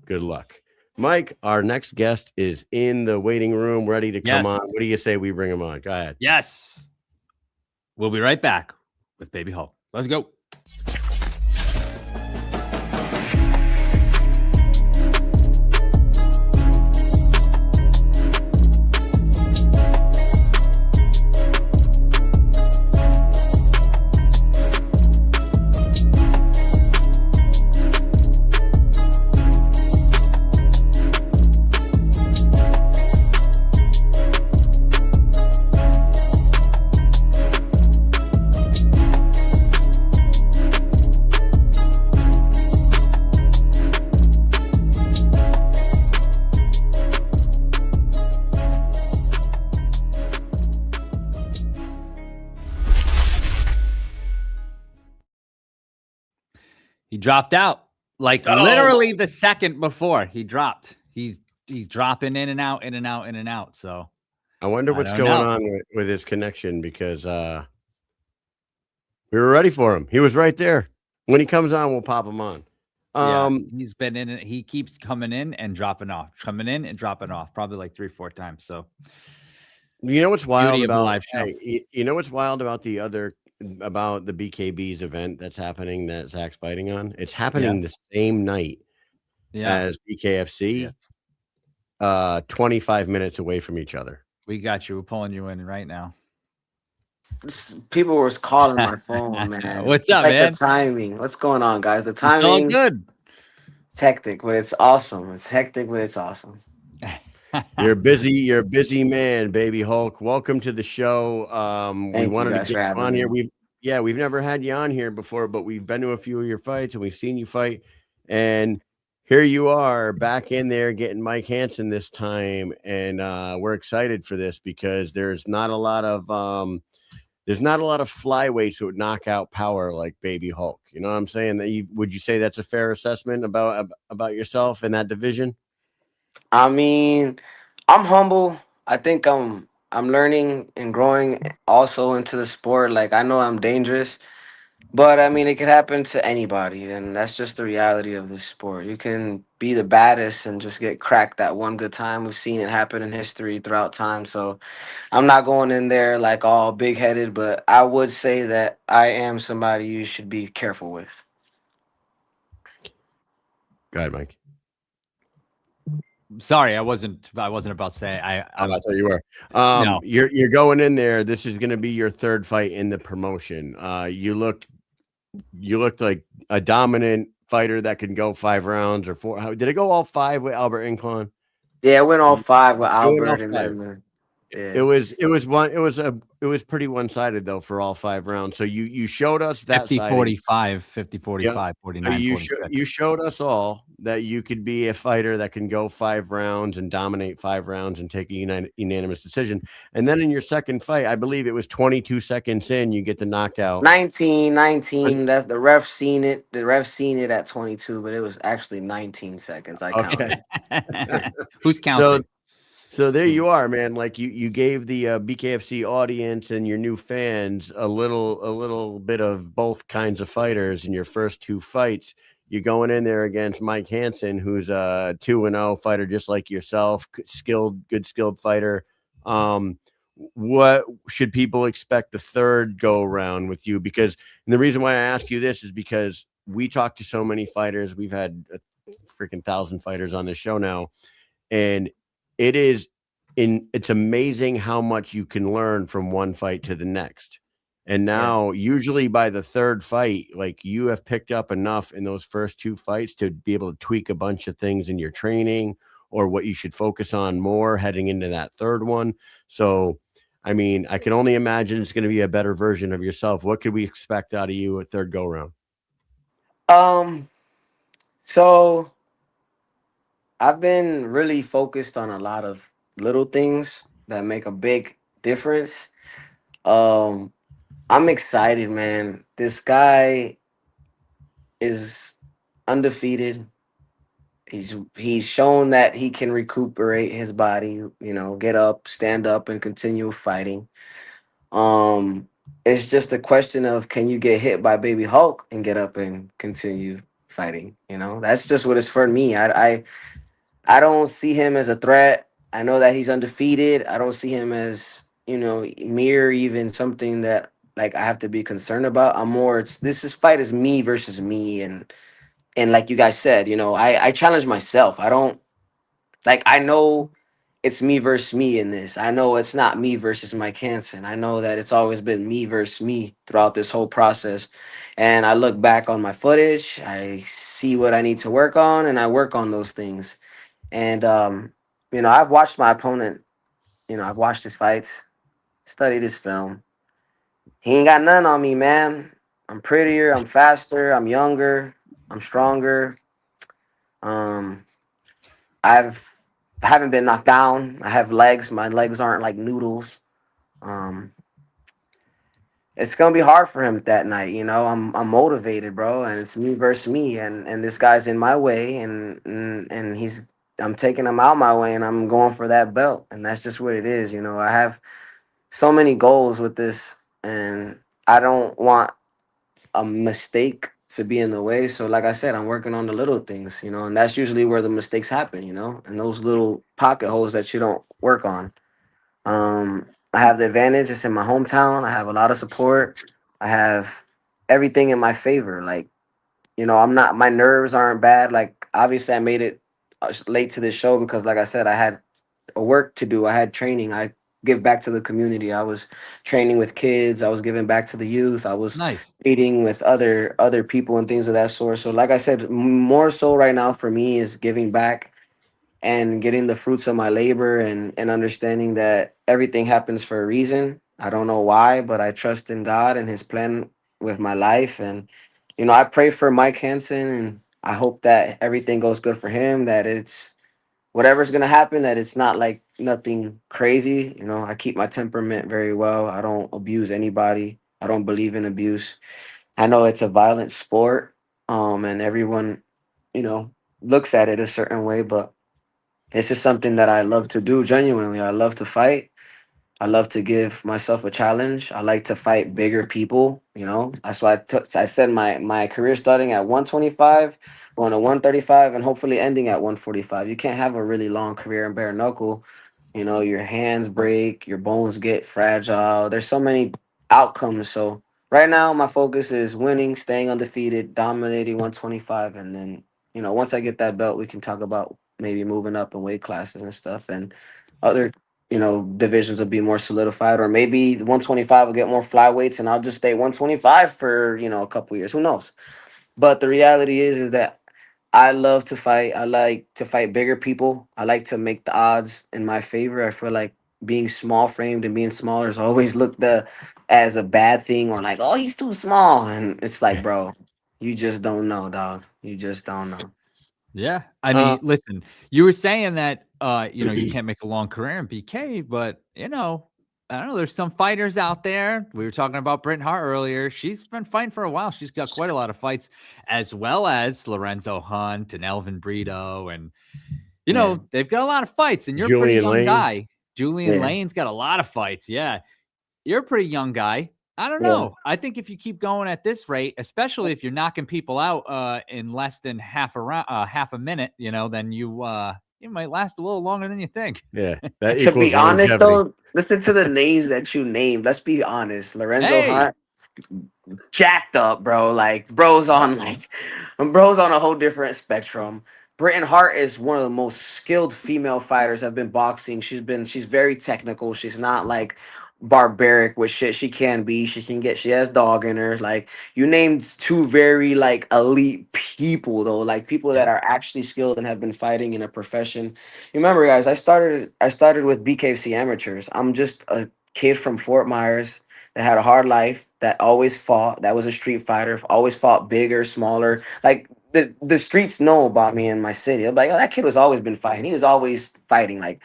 Good luck. Mike, our next guest is in the waiting room, ready to come on. What do you say we bring him on? Go ahead. Yes. We'll be right back with Baby Hulk. Let's go. He dropped out. Like literally the second before he dropped. He's dropping in and out, in and out, in and out. So I wonder what's don't going know. on with his connection because we were ready for him. He was right there. When he comes on, we'll pop him on. Yeah, he's been in it. He keeps coming in and dropping off, coming in and dropping off, probably like 3-4 times. So you know what's wild beauty of the about live show. you know what's wild about the BKB's event that's happening that Zach's fighting on? It's happening the same night as BKFC. Yes. 25 minutes away from each other. We got you. We're pulling you in right now. People were calling my phone, man. What's up, like man? The timing. What's going on, guys? The It's all timing. good. It's hectic, but it's awesome. It's hectic, but it's awesome. You're a busy man, baby Hulk. Welcome to the show. We wanted to get you on here. We've never had you on here before, but we've been to a few of your fights and we've seen you fight. And here you are back in there getting Mike Hansen this time. And we're excited for this because there's not a lot of flyweights that would knock out power like Baby Hulk. You know what I'm saying? Would you say that's a fair assessment about yourself in that division? I mean, I'm humble. I think I'm learning and growing also into the sport. Like I know I'm dangerous, but I mean it could happen to anybody, and that's just the reality of this sport. You can be the baddest and just get cracked that one good time. We've seen it happen in history throughout time. So I'm not going in there like all big headed, but I would say that I am somebody you should be careful with. Go ahead, Mike. Sorry, I wasn't about to say I thought you were. No. You're going in there. This is going to be your third fight in the promotion. You looked like a dominant fighter that can go 5 rounds or 4. Did it go all 5 with Albert Inclon? Yeah, it went all 5 with Albert, and then It was pretty one-sided though for all 5 rounds. So you showed us that 50-45, 50-45, 49. You showed us all that you could be a fighter that can go 5 rounds and dominate 5 rounds and take a unanimous decision. And then in your second fight, I believe it was 22 seconds in, you get the knockout. 19. That's the ref seen it. The ref seen it at 22, but it was actually 19 seconds. I counted. Who's counting? So there you are, man. Like you gave the BKFC audience and your new fans a little bit of both kinds of fighters in your first 2 fights. You're going in there against Mike Hansen, who's a 2-0 fighter, just like yourself, good skilled fighter. What should people expect the third go around with you? Because, and the reason why I ask you this is because we talk to so many fighters. We've had a freaking 1,000 fighters on this show now, and it's amazing how much you can learn from one fight to the next. And now usually by the third fight, like you have picked up enough in those first 2 fights to be able to tweak a bunch of things in your training or what you should focus on more heading into that third one. So, I mean, I can only imagine it's going to be a better version of yourself. What could we expect out of you at third go round? So I've been really focused on a lot of little things that make a big difference. I'm excited, man. This guy is undefeated. He's shown that he can recuperate his body, get up, stand up, and continue fighting. It's just a question of, can you get hit by Baby Hulk and get up and continue fighting? That's just what it's for me. I don't see him as a threat. I know that he's undefeated. I don't see him as, mere even something that like I have to be concerned about. This fight is me versus me, and like you guys said, I challenge myself. I know it's me versus me in this. I know it's not me versus Mike Hansen. I know that it's always been me versus me throughout this whole process. And I look back on my footage, I see what I need to work on, and I work on those things. And I've watched my opponent, I've watched his fights, studied his film. He ain't got none on me, man. I'm prettier, I'm faster, I'm younger, I'm stronger. I haven't been knocked down. I have legs. My legs aren't like noodles. it's gonna be hard for him that night. I'm motivated, bro, and it's me versus me, and this guy's in my way, and he's I'm taking him out my way, and I'm going for that belt, and that's just what it is. I have so many goals with this, and I don't want a mistake to be in the way. So, like I said, I'm working on the little things, and that's usually where the mistakes happen, and those little pocket holes that you don't work on. I have the advantage. It's in my hometown. I have a lot of support. I have everything in my favor. Like, I'm not. My nerves aren't bad. Like, obviously, I made it late to this show because, like I said, I had work to do. I had training. I give back to the community. I was training with kids. I was giving back to the youth. I was Nice. meeting with other people and things of that sort. So, like I said, more so right now for me is giving back and getting the fruits of my labor, and understanding that everything happens for a reason. I don't know why, but I trust in God and his plan with my life. And I pray for Mike Hansen, and I hope that everything goes good for him, that it's whatever's going to happen, that it's not like nothing crazy. I keep my temperament very well. I don't abuse anybody. I don't believe in abuse. I know it's a violent sport, and everyone, you know looks at it a certain way, but it's just something that I love to do genuinely. I love to fight. I love to give myself a challenge. I like to fight bigger people. That's why I said my career starting at 125, going to 135, and hopefully ending at 145. You can't have a really long career in bare knuckle. Your hands break, your bones get fragile. There's so many outcomes. So right now, my focus is winning, staying undefeated, dominating 125, and then once I get that belt, we can talk about maybe moving up in weight classes and stuff, and other divisions will be more solidified, or maybe 125 will get more flyweights, and I'll just stay 125 for a couple years. Who knows? But the reality is that I love to fight. I like to fight bigger people. I like to make the odds in my favor. I feel like being small framed and being smaller is always looked as a bad thing, or like, oh, he's too small. And it's like, bro, you just don't know, dog. You just don't know. Yeah. I Uh, mean, listen, you were saying that you can't make a long career in BK, but I don't know, there's some fighters out there. We were talking about Britt Hart earlier. She's been fighting for a while. She's got quite a lot of fights, as well as Lorenzo Hunt and Elvin Brito. And, Yeah. they've got a lot of fights, and you're a pretty Julian young Lane. guy. Julian Yeah. Lane's got a lot of fights. Yeah. You're a pretty young guy. I don't Yeah. know. I think if you keep going at this rate, especially if you're knocking people out in less than half a minute, then you might last a little longer than you think. Yeah, that To be equals honest, longevity. though, listen to the names that you named. Let's be honest. Lorenzo Hey, Hunt, jacked up, bro. Like yep, bro's on a whole different spectrum. Britain Hart is one of the most skilled female fighters I've been boxing. She's very technical. She's not like barbaric with shit. She can be. She has dog in her. Like, you named two very like elite people though, like people that yep, are actually skilled and have been fighting in a profession. You remember, guys, I started with BKFC amateurs. I'm just a kid from Fort Myers that had a hard life, that always fought, that was a street fighter, always fought bigger, smaller. Like, the streets know about me in my city. I'm like, oh, that kid was always been fighting. He was always fighting. Like,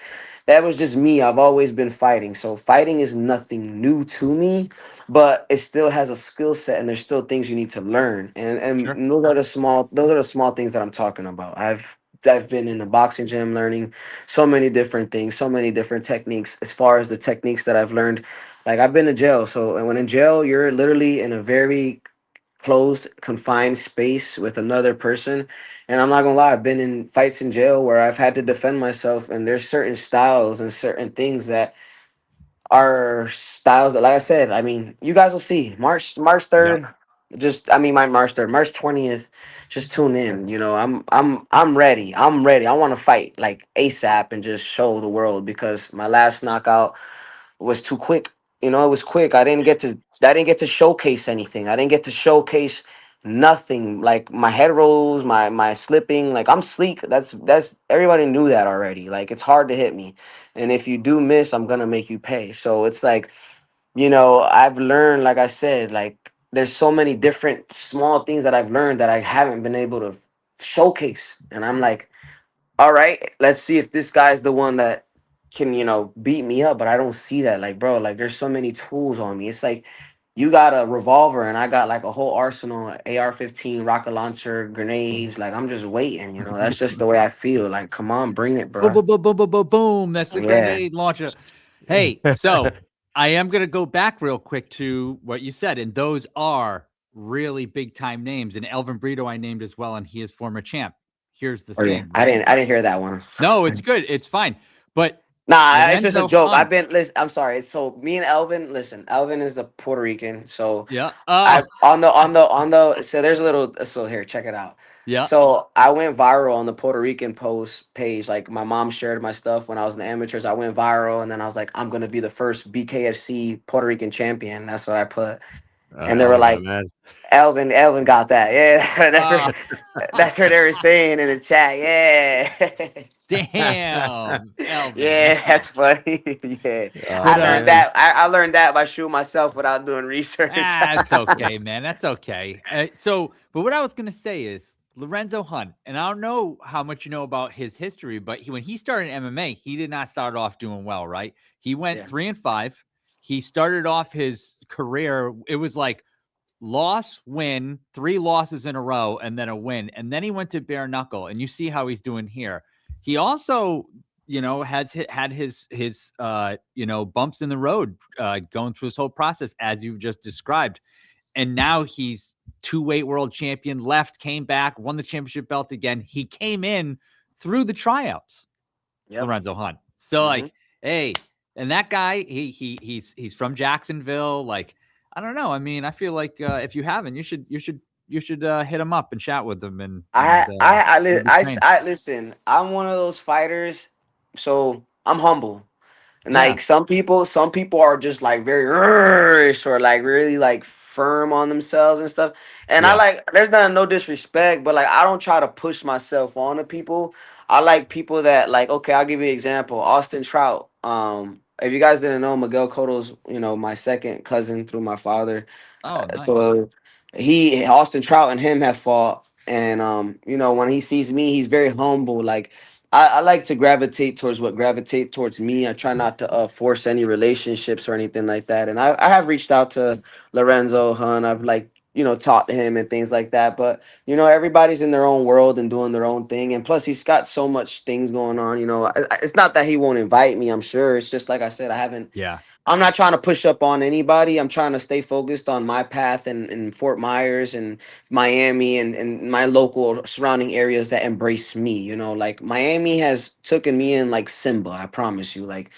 that was just me. I've always been fighting. So fighting is nothing new to me, but it still has a skill set, and there's still things you need to learn. And sure, those are the small things that I'm talking about. I've been in the boxing gym learning so many different things, so many different techniques. As far as the techniques that I've learned, like, I've been to jail. So, and when in jail, you're literally in a very closed, confined space with another person. And I'm not gonna lie, I've been in fights in jail where I've had to defend myself, and there's certain styles and certain things that are styles that, like I said, I mean, you guys will see. March yep, 3rd. My March 3rd, March 20th. Just tune in. I'm ready. I'm ready. I want to fight like ASAP and just show the world, because my last knockout was too quick. It was quick. I didn't get to showcase anything. I didn't get to showcase nothing. Like, my head rolls, my slipping. Like, I'm sleek. That's everybody knew that already. Like, it's hard to hit me. And if you do miss, I'm gonna make you pay. So it's like, I've learned, like I said, like, there's so many different small things that I've learned that I haven't been able to showcase. And I'm like, all right, let's see if this guy's the one that can, beat me up. But I don't see that. Like, bro, like, there's so many tools on me. It's like, you got a revolver and I got like a whole arsenal, AR-15, rocket launcher, grenades. Like I'm just waiting, you know. That's just the way I feel. Like, come on, bring it, Boom, bro. boom, boom, boom, boom, boom, boom. That's the Yeah. grenade launcher. Hey, so I am going to go back real quick to what you said, and those are really big time names. And Elvin Brito I named as well, and he is former champ. Here's the Oh yeah, thing, right? I didn't hear that one. No, it's good. It's fine. But Nah, it's just a Lorenzo joke. Hunt, Listen, I'm sorry. So me and Elvin, listen, Elvin is the Puerto Rican. So yeah. I Oh, so there's a little so here, check it out. yeah. So I went viral on the Puerto Rican post page. Like my mom shared my stuff when I was in the amateurs. I went viral and then I was like, I'm gonna be the first BKFC Puerto Rican champion. That's what I put. And they were Yeah, like, man. Elvin got that. Yeah, Ah, that's what they were saying in the chat. Yeah. damn, Elvin. Yeah, No. that's funny. Yeah. I But learned Man. that. I learned that by shooting myself without doing research. It's okay, man. That's okay. But what I was gonna say is Lorenzo Hunt, and I don't know how much you know about his history, but when he started in MMA, he did not start off doing well, right? He went Yeah. 3-5. He started off his career. It was like loss, win, 3 losses in a row, and then a win. And then he went to bare knuckle, and you see how he's doing here. He also, had his bumps in the road going through this whole process as you've just described. And now he's 2-weight world champion, left, came back, won the championship belt again. He came in through the tryouts, Yep. Lorenzo Hunt. So Mhm. like, hey, and that guy, he's from Jacksonville. Like, I don't know. I mean, I feel like if you haven't, you should hit him up and chat with him and maybe train. Listen. I'm one of those fighters, so I'm humble. And Yeah. like some people are just like very "Rrrsh," or like really like firm on themselves and stuff. And I Yeah. like there's no disrespect, but like I don't try to push myself onto people. I like people that like okay, I'll give you an example. Austin Trout. If you guys didn't know, Miguel Cotto's, my second cousin through my father. Oh, nice. So he Austin Trout and him have fought. And when he sees me, he's very humble. Like I like to gravitate towards what gravitate towards me. I try not to force any relationships or anything like that. And I have reached out to Lorenzo Hun. I've like, talked to him and things like that. But, everybody's in their own world and doing their own thing. And plus he's got so much things going on. It's not that he won't invite me, I'm sure. It's just like I said, Yeah. I'm not trying to push up on anybody. I'm trying to stay focused on my path in Fort Myers and Miami and my local surrounding areas that embrace me. Like Miami has taken me in like Simba. I promise you. Like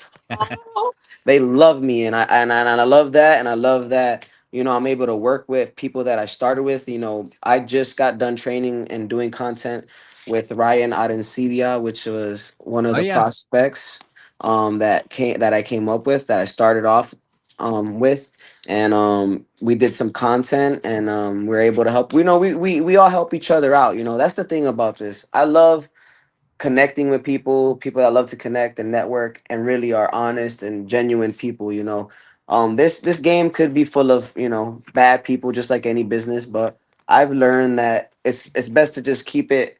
they love me, and I love that, and I love that. I'm able to work with people that I started with. I just got done training and doing content with Ryan Arencibia, which was one of Oh the yeah. prospects that I came up with that I started off with, and we did some content, and we are able to help. We all help each other out. That's the thing about this. I love connecting with people that love to connect and network and really are honest and genuine people. This game could be full of bad people just like any business, but I've learned that it's best to just keep it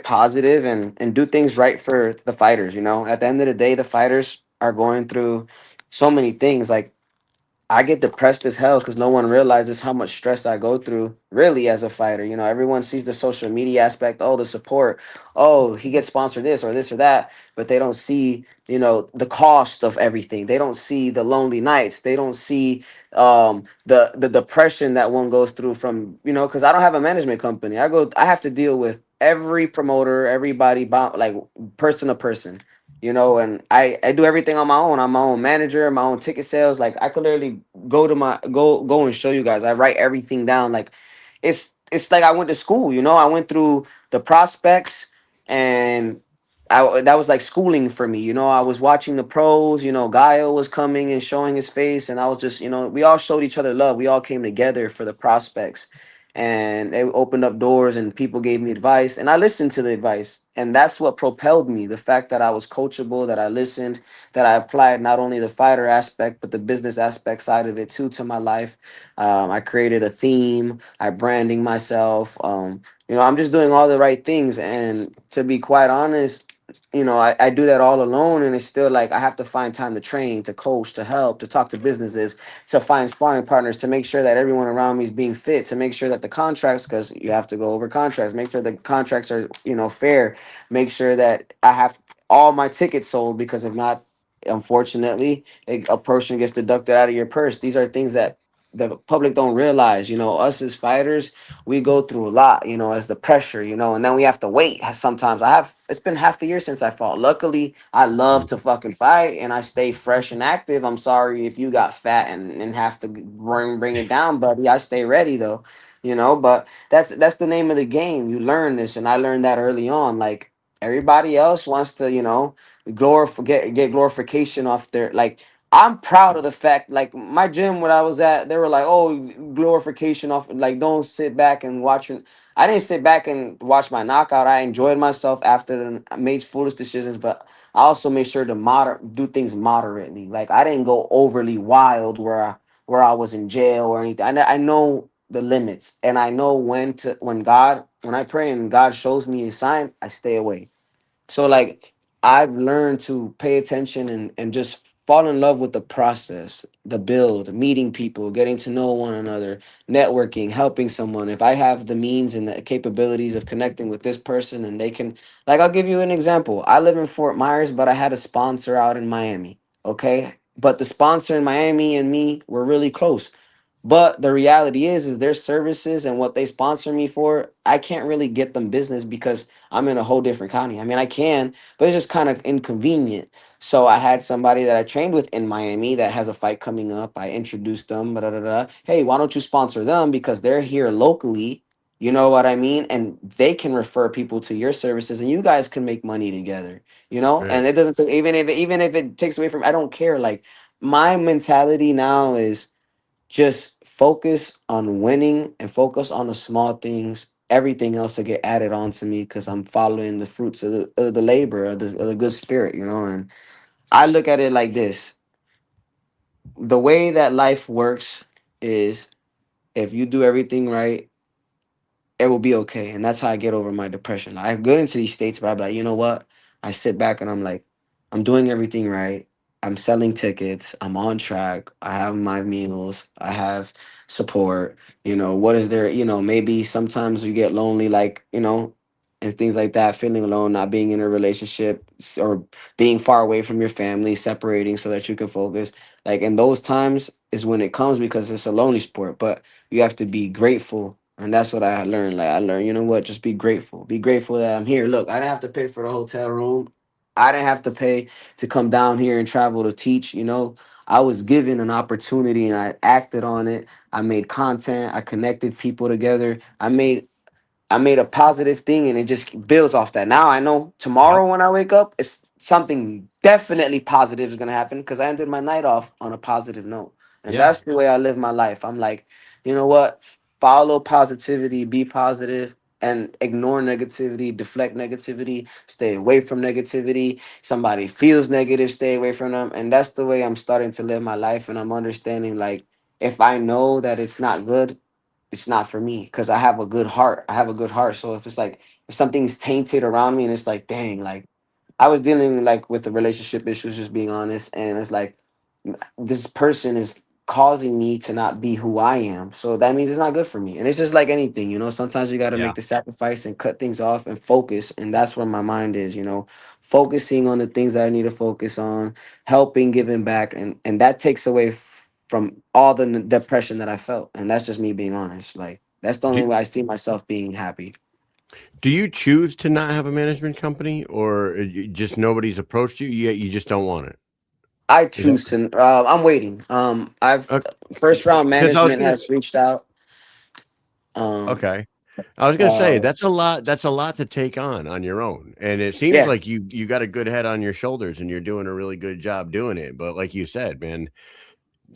positive and do things right for the fighters. At the end of the day, the fighters are going through so many things. Like I get depressed as hell because no one realizes how much stress I go through really as a fighter. Everyone sees the social media aspect, oh, the support, oh, he gets sponsored this or this or that, but they don't see, the cost of everything. They don't see the lonely nights. They don't see the depression that one goes through from, because I don't have a management company. I have to deal with every promoter, everybody, like person to person. And I do everything on my own. I'm my own manager, my own ticket sales. Like I could literally go and show you guys. I write everything down. Like it's like I went to school. I went through the prospects, and that was like schooling for me. I was watching the pros. Gaio was coming and showing his face, and I was just we all showed each other love. We all came together for the prospects, and they opened up doors, and people gave me advice, and I listened to the advice, and that's what propelled me. The fact that I was coachable, that I listened, that I applied not only the fighter aspect but the business aspect side of it too to my life. I created a theme. I branding myself. I'm just doing all the right things, and to be quite honest, I do that all alone, and it's still like I have to find time to train, to coach, to help, to talk to businesses, to find sparring partners, to make sure that everyone around me is being fit, to make sure that the contracts, because you have to go over contracts, make sure the contracts are, fair, make sure that I have all my tickets sold, because if not, unfortunately, a portion gets deducted out of your purse. These are things that the public don't realize. Us as fighters, we go through a lot, as the pressure, and then we have to wait. Sometimes it's been half a year since I fought. Luckily, I love to fucking fight and I stay fresh and active. I'm sorry if you got fat and have to bring it down, buddy. I stay ready though, but that's the name of the game. You learn this, and I learned that early on. Like everybody else wants to, get glorification off their like. I'm proud of the fact, like my gym when I was at, they were like, "Oh, glorification off, like don't sit back and watch it." I didn't sit back and watch my knockout. I enjoyed myself after I made foolish decisions, but I also made sure to do things moderately. Like I didn't go overly wild where I was in jail or anything. I know the limits, and I know when I pray and God shows me a sign, I stay away. So like I've learned to pay attention and just fall in love with the process, the build, meeting people, getting to know one another, networking, helping someone. If I have the means and the capabilities of connecting with this person, and they can, like, I'll give you an example. I live in Fort Myers, but I had a sponsor out in Miami. Okay. But the sponsor in Miami and me were really close. But the reality is their services and what they sponsor me for, I can't really get them business because I'm in a whole different county. I mean, I can, but it's just kind of inconvenient. So I had somebody that I trained with in Miami that has a fight coming up. I introduced them, da, da, da, da. Hey, why don't you sponsor them? Because they're here locally. You know what I mean? And they can refer people to your services, and you guys can make money together, Right. And it doesn't take, even if it takes away from, I don't care. Like my mentality now is just focus on winning and focus on the small things. Everything else will get added on to me because I'm following the fruits of the labor of the good spirit, And I look at it like this: the way that life works is if you do everything right, it will be okay. And that's how I get over my depression. Like, I go into these states, but I'm like, you know what? I sit back and I'm like, I'm doing everything right. I'm selling tickets. I'm on track. I have my meals. I have support. What is there? Maybe sometimes you get lonely, like, and things like that, feeling alone, not being in a relationship, or being far away from your family, separating so that you can focus. Like in those times is when it comes, because it's a lonely sport. But you have to be grateful, and that's what I learned. Like I learned, you know what, just be grateful. Be grateful that I'm here. Look, I didn't have to pay for the hotel room. I didn't have to pay to come down here and travel to teach. I was given an opportunity and I acted on it. I made content. I connected people together. I made a positive thing, and it just builds off that. Now I know Yep. tomorrow when I wake up, it's something definitely positive is gonna happen because I ended my night off on a positive note. And Yeah. that's the way I live my life. I'm like, you know what? Follow positivity, be positive, and ignore negativity, deflect negativity, stay away from negativity. Somebody feels negative, stay away from them. And that's the way I'm starting to live my life. And I'm understanding, like, if I know that it's not good, it's not for me because I have a good heart. I have a good heart. So if it's like if something's tainted around me and it's like, dang, like I was dealing like with the relationship issues, just being honest, and it's like this person is causing me to not be who I am. So that means it's not good for me. And it's just like anything, sometimes you got to Yeah. make the sacrifice and cut things off and focus. And that's where my mind is, focusing on the things that I need to focus on, helping, giving back. And that takes away from all the depression that I felt. And that's just me being honest. Like, that's the only Do, way I see myself being happy. do you choose to not have a management company, or just nobody's approached you yet? You just don't want it. I Is that choose to. I'm waiting. I've first round because I was management gonna has reached out. Um, okay. I was gonna say uh, that's a lot. That's a lot to take on your own, and it seems yeah, like you got a good head on your shoulders, and you're doing a really good job doing it. But like you said, man,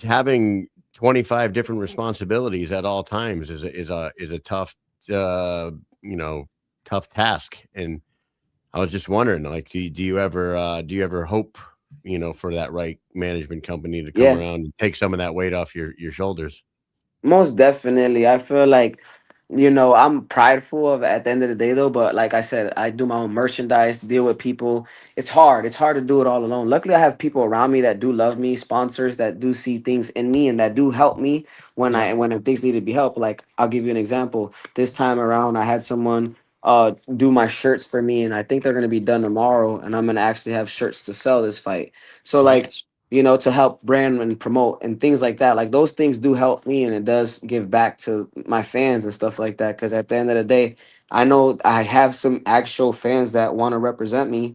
having 25 different responsibilities at all times is a tough, uh, you know, tough task. And I was just wondering, like, do you ever hope, for that right management company to come yeah, around and take some of that weight off your shoulders? most definitely. I feel like I'm prideful of at the end of the day though, but like I said, I do my own merchandise, deal with people. It's hard. It's hard to do it all alone. Luckily, I have people around me that do love me, sponsors that do see things in me and that do help me Yeah. when things need to be helped. Like I'll give you an example. This time around, I had someone do my shirts for me, and I think they're gonna be done tomorrow, and I'm gonna actually have shirts to sell this fight. So like Nice. to help brand and promote and things like that. Like those things do help me and it does give back to my fans and stuff like that. Cause at the end of the day, I know I have some actual fans that want to represent me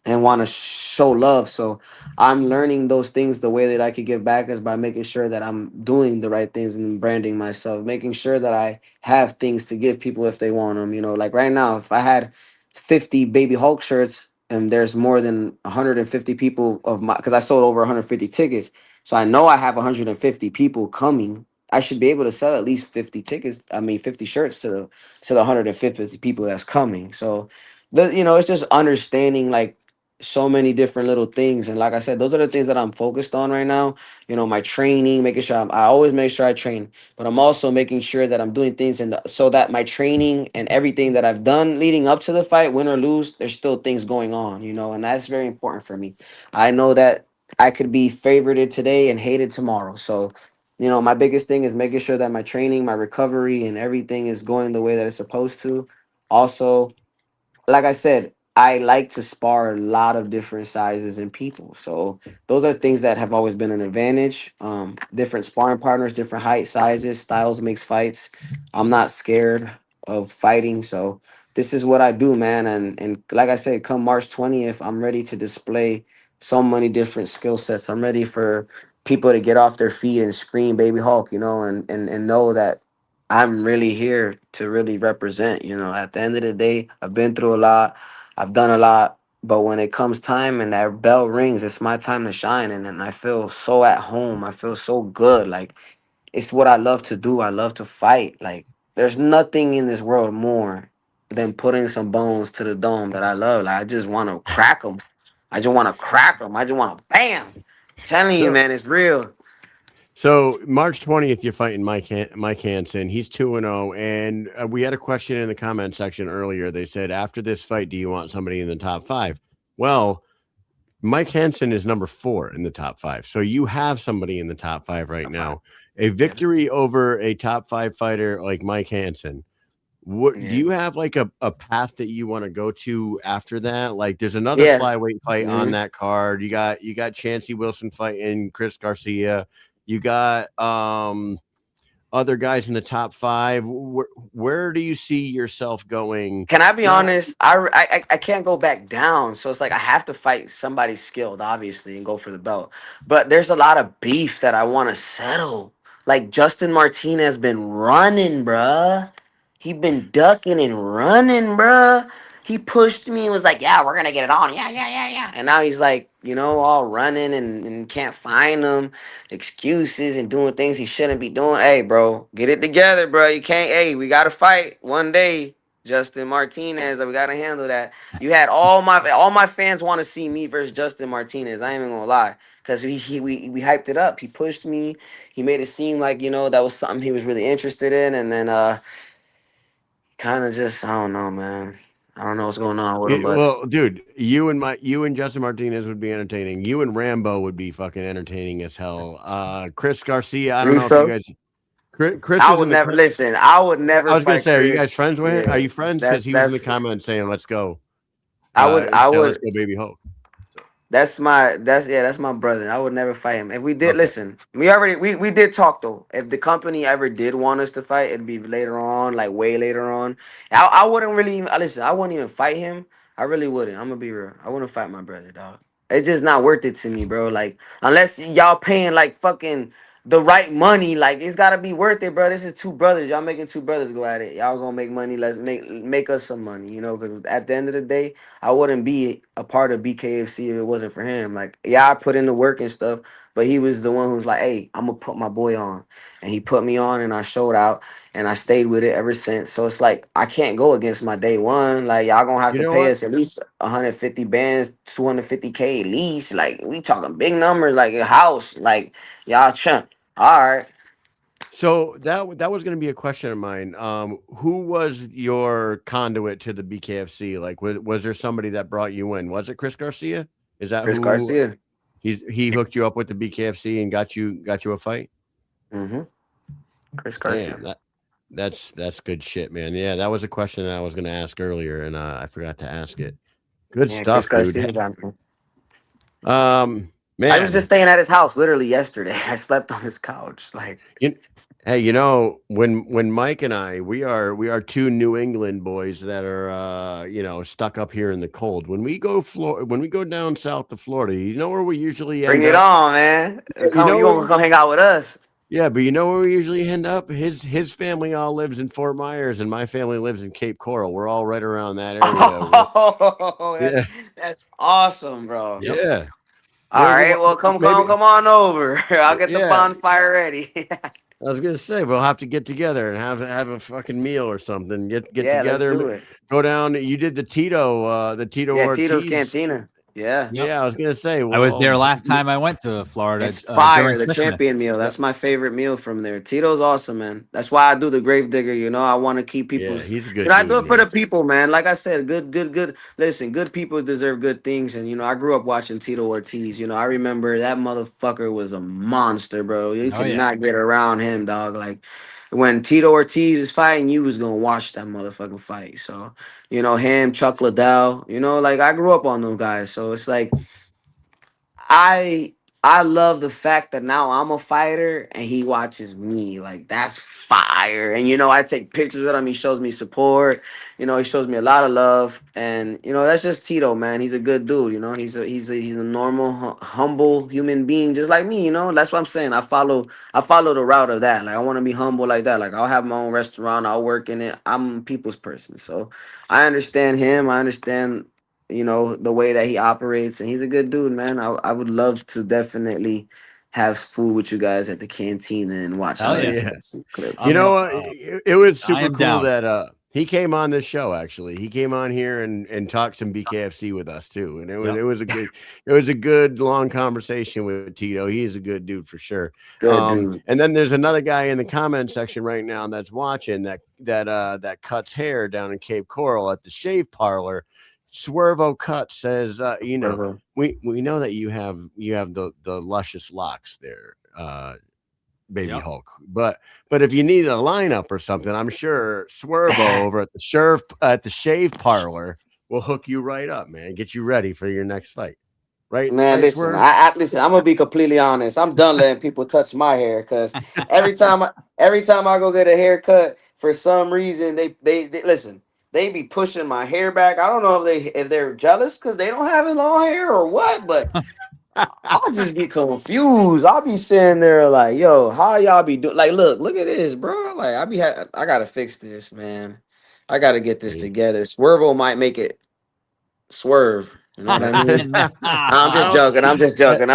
and want to show love. So I'm learning those things. The way that I could give back is by making sure that I'm doing the right things and branding myself, making sure that I have things to give people if they want them. Like right now, if I had 50 Baby Hulk shirts and there's more than 150 people because I sold over 150 tickets. So I know I have 150 people coming. I should be able to sell at least 50 tickets. I mean, 50 shirts to the 150 people that's coming. So, it's just understanding like so many different little things. And like I said, those are the things that I'm focused on right now. My training, making sure I always make sure I train, but I'm also making sure that I'm doing things so that my training and everything that I've done leading up to the fight, win or lose, there's still things going on, and that's very important for me. I know that I could be favorited today and hated tomorrow. So, my biggest thing is making sure that my training, my recovery, and everything is going the way that it's supposed to. Also, like I said, I like to spar a lot of different sizes and people. So those are things that have always been an advantage. Different sparring partners, different height, sizes, styles makes fights. I'm not scared of fighting. So this is what I do, man. And like I said, come March 20th, I'm ready to display so many different skill sets. I'm ready for people to get off their feet and scream Baby Hulk, and know that I'm really here to really represent. At the end of the day, I've been through a lot, I've done a lot, but when it comes time and that bell rings, it's my time to shine. And then I feel so at home. I feel so good. Like it's what I love to do. I love to fight. Like there's nothing in this world more than putting some bones to the dome that I love. Like I just want to crack them. I just want to crack them. I just want to bam. Telling you, So man, it's real. So March 20th, you're fighting Mike Hansen. He's 2-0. And we had a question in the comment section earlier. They said, after this fight, do you want somebody in the top five? Well, Mike Hansen is number 4 in the top five. So you have somebody in the top five right now. A victory over a top 5 fighter like Mike Hansen. What do Yeah. you have like a path that you want to go to after that? Like there's another Yeah. flyweight fight on Mhm. that card. You got Chancey Wilson fighting Chris Garcia. You got other guys in the top 5. Where do you see yourself going? Can I be Not honest? I can't go back down. So it's like I have to fight somebody skilled, obviously, and go for the belt. But there's a lot of beef that I want to settle. Like Justin Martinez been running, bruh. He been ducking and running, bruh. He pushed me and was like, "Yeah, we're gonna get it on. Yeah, yeah, yeah, yeah." And now he's like, all running and can't find him, excuses and doing things he shouldn't be doing. Hey, bro, get it together, bro. You can't. Hey, we gotta fight one day. Justin Martinez, we gotta handle that. You had all my fans want to see me versus Justin Martinez. I ain't even gonna lie, because we hyped it up. He pushed me. He made it seem like that was something he was really interested in, and then kind of just I don't know, man. I don't know what's going on with him, but well, dude, you and Justin Martinez would be entertaining. You and Rambo would be fucking entertaining as hell. Chris Garcia, I don't know if you Russo. guys. Chris I was would in the. never listen. I would I never was gonna fight say, are you guys Chris. friends with him? Are Yeah, you friends? Because that's he was in the that's. comments saying, "Let's go." I would. I So let's would. go, baby Hulk. That's my brother. I would never fight him. If we did Okay. listen, we did talk though. If the company ever did want us to fight, it'd be later on, like way later on. I wouldn't really even listen, I wouldn't even fight him. I really wouldn't. I'm gonna be real. I wouldn't fight my brother, dog. It's just not worth it to me, bro. Like unless y'all paying like fucking the right money, like it's gotta be worth it, bro. This is two brothers. Y'all making two brothers go at it. Y'all gonna make money. Let's make us some money, because at the end of the day, I wouldn't be a part of BKFC if it wasn't for him. Like, yeah, I put in the work and stuff, but he was the one who was like, "Hey, I'm gonna put my boy on," and he put me on, and I showed out, and I stayed with it ever since. So it's like I can't go against my day one. Like, y'all gonna have You to know pay what? us at least 150 bands, 250K at least. Like, we talking big numbers, like a house. Like, y'all, all right. So that was going to be a question of mine. Who was your conduit to the BKFC? Like, was there somebody that brought you in? Was it Chris Garcia? Is that Chris who Garcia. he hooked you up with the BKFC and got you a fight? Mm-hmm. Chris Garcia. Damn, that's good shit, man. Yeah, that was a question that I was going to ask earlier, and I forgot to ask it. Good stuff, Chris dude. Garcia. Man, I was just staying at his house literally yesterday. I slept on his couch. Like, hey, when Mike and I, we are two New England boys that are stuck up here in the cold. When we go down south to Florida, you know where we usually bring end it up? on, man. You gonna come hang out with us? Yeah, but you know where we usually end up? His family all lives in Fort Myers, and my family lives in Cape Coral. We're all right around that area. Oh, that's awesome, bro. Yeah. All right, well, come on over. I'll get the bonfire ready. I was gonna say we'll have to get together and have a fucking meal or something. Get together. Let's do it. Go down. You did the Tito Ortiz. Tito's Cantina. Yeah. Yeah, I was gonna say. I was there last time I went to Florida. It's fire, the Christmas. champion meal. That's my favorite meal from there. Tito's awesome, man. That's why I do the Gravedigger. I want to keep people. Yeah, he's a good. I do it for the people, man. Like I said, good. Listen, good people deserve good things, and I grew up watching Tito Ortiz. I remember that motherfucker was a monster, bro. You could not get around him, dog. Like when Tito Ortiz is fighting, you was gonna watch that motherfucking fight. So him, Chuck Liddell. Like I grew up on those guys, so it's like. I love the fact that now I'm a fighter and he watches me. Like that's fire. And I take pictures with him. He shows me support. He shows me a lot of love. And that's just Tito, man. He's a good dude. He's a normal, humble human being, just like me. That's what I'm saying. I follow the route of that. Like I want to be humble like that. Like I'll have my own restaurant. I'll work in it. I'm a people's person, so I understand him. I understand. The way that he operates, and he's a good dude, man. I would love to definitely have food with you guys at the cantina and watch clips. It was super cool that he came on this show. Actually, he came on here and talked some BKFC with us too, and it was a good long conversation with Tito. He's a good dude for sure. Good dude. And then there's another guy in the comment section right now that's watching that cuts hair down in Cape Coral at the shave parlor. Swervo Cut says, we know that you have the luscious locks there, Baby Hulk. But if you need a lineup or something, I'm sure Swervo over at the shave parlor will hook you right up, man. Get you ready for your next fight. Right, man. Listen, listen. I'm gonna be completely honest. I'm done letting people touch my hair because every time I go get a haircut, for some reason they listen. They be pushing my hair back. I don't know if they're jealous because they don't have long hair or what, but I'll just be confused. I'll be sitting there like, yo, how y'all be doing? Like, look at this, bro. Like, I gotta fix this, man. I gotta get this together. Swervo might make it swerve. You know what I mean? I'm just joking.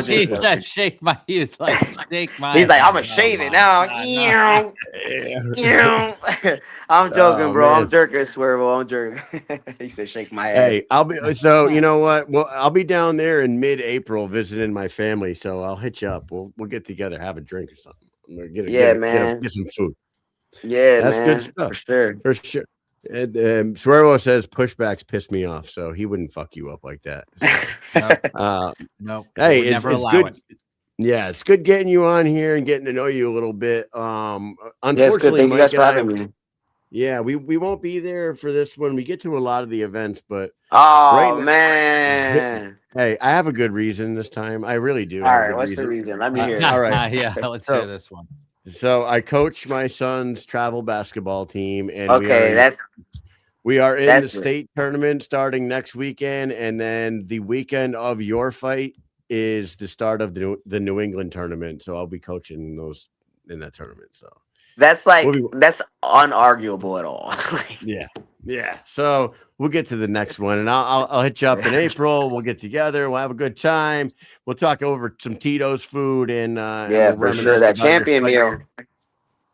He said, "Shake my." He was like, "Shake my." He's like, "I'm gonna shave it now." I'm joking, bro. Man. I'm jerking, Swervo. I'm jerking. He said, "Shake my head." Hey, I'll be. So you know what? Well, I'll be down there in mid-April visiting my family. So I'll hit you up. We'll get together, have a drink or something. I'm gonna get some food. Yeah, that's man, good stuff for sure. And Swervo says pushbacks piss me off, so he wouldn't fuck you up like that. So, no. Hey, it's good. Yeah, it's good getting you on here and getting to know you a little bit. Unfortunately, Thank you guys for having me. Yeah, we won't be there for this one. We get to a lot of the events, but man. Hey, I have a good reason this time. I really do. All right, what's the reason? Let me hear. All right, yeah, let's hear this one. So I coach my son's travel basketball team, and we are in the state tournament starting next weekend, and then the weekend of your fight is the start of the New England tournament. So I'll be coaching those in that tournament. So that's that's unarguable at all. Yeah. So we'll get to the next one, and I'll hit you up in April. We'll get together. We'll have a good time. We'll talk over some Tito's food and we'll for sure that champion meal.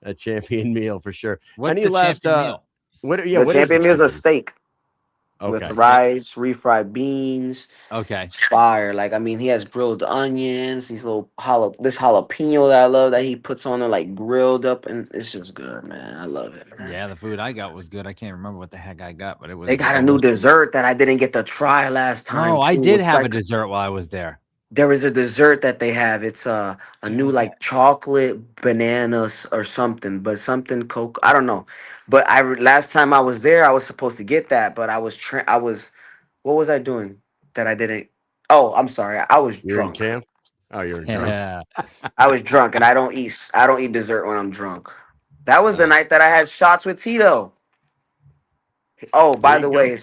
A champion meal for sure. What's the champion meal? What champion meal is a steak. with Okay. rice, refried beans. Okay. It's fire. Like, I mean, he has grilled onions, these little this jalapeno that I love that he puts on there, like grilled up, and it's just good, man. I love it, man. Yeah, the food I got was good. I can't remember what the heck I got, but it They was got a new delicious. dessert that I didn't get to try last time Oh, I too. did It's have a like dessert while I was there. there is a dessert that they have. It's a What new was it? like chocolate bananas or something, but something coke. I don't know. But last time I was there, I was supposed to get that, but I was what was I doing that I didn't? Oh, I'm sorry. I was You're in drunk. camp. Oh, you're drunk. Yeah. I was drunk, and I don't eat dessert when I'm drunk. That was the Oh, night that I had shots with Tito. Oh, there by you the go. way,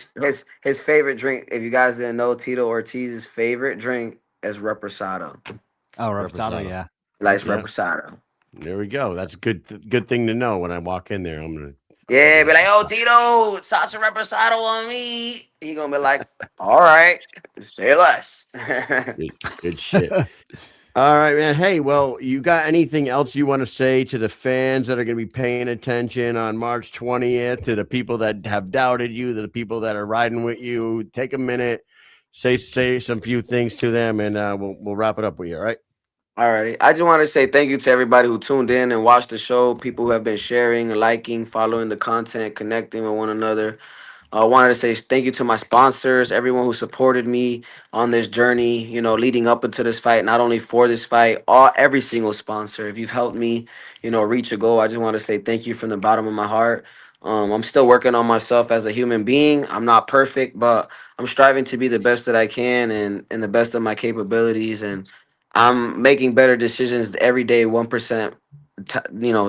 his favorite drink. If you guys didn't know, Tito Ortiz's favorite drink is reposado. Oh, reposado. Reposado. Yeah. Likes Yeah. reposado. There we go. That's a good thing to know when I walk in there. I'm gonna. Yeah, be like, oh, Tito, salsa reposado on me. He gonna be like, all right, say less. Good shit. All right, man. Hey, well, you got anything else you want to say to the fans that are going to be paying attention on March 20th, to the people that have doubted you, to the people that are riding with you? Take a minute, say some few things to them, and we'll wrap it up with you. All right. Alrighty. I just want to say thank you to everybody who tuned in and watched the show, people who have been sharing, liking, following the content, connecting with one another. I wanted to say thank you to my sponsors, everyone who supported me on this journey, leading up into this fight, not only for this fight, every single sponsor. If you've helped me, reach a goal, I just want to say thank you from the bottom of my heart. I'm still working on myself as a human being. I'm not perfect, but I'm striving to be the best that I can and the best of my capabilities. And I'm making better decisions every day, 1%,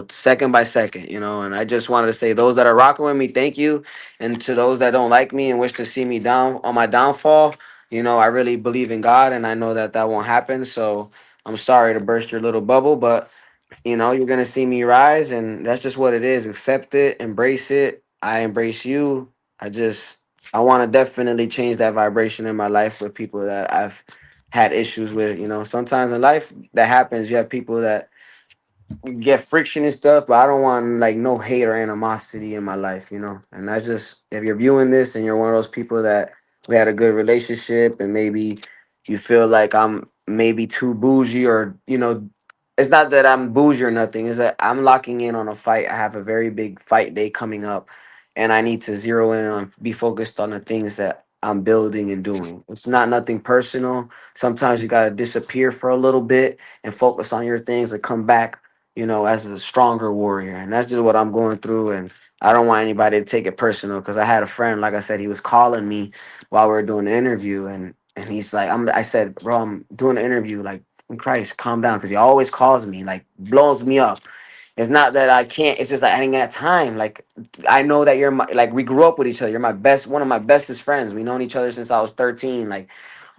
second by second, and I just wanted to say those that are rocking with me, thank you. And to those that don't like me and wish to see me down on my downfall, I really believe in God and I know that that won't happen. So I'm sorry to burst your little bubble, but you're going to see me rise and that's just what it is. Accept it, embrace it. I embrace you. I want to definitely change that vibration in my life with people that I've had issues with. Sometimes in life that happens. You have people that get friction and stuff, but I don't want like no hate or animosity in my life. And that's just if you're viewing this and you're one of those people that we had a good relationship and maybe you feel like I'm maybe too bougie or it's not that I'm bougie or nothing, it's that I'm locking in on a fight. I have a very big fight day coming up and I need to zero in on be focused on the things that I'm building and doing. It's not nothing personal. Sometimes you gotta disappear for a little bit and focus on your things and come back as a stronger warrior. And that's just what I'm going through. And I don't want anybody to take it personal because I had a friend, like I said, he was calling me while we were doing the interview. And he's like, I said, bro, I'm doing an interview. Like, Christ, calm down. Because he always calls me, like, blows me up. It's not that I can't, it's just like I ain't got time. Like, I know that you're my, like, we grew up with each other. You're one of my bestest friends. We known each other since I was 13. Like,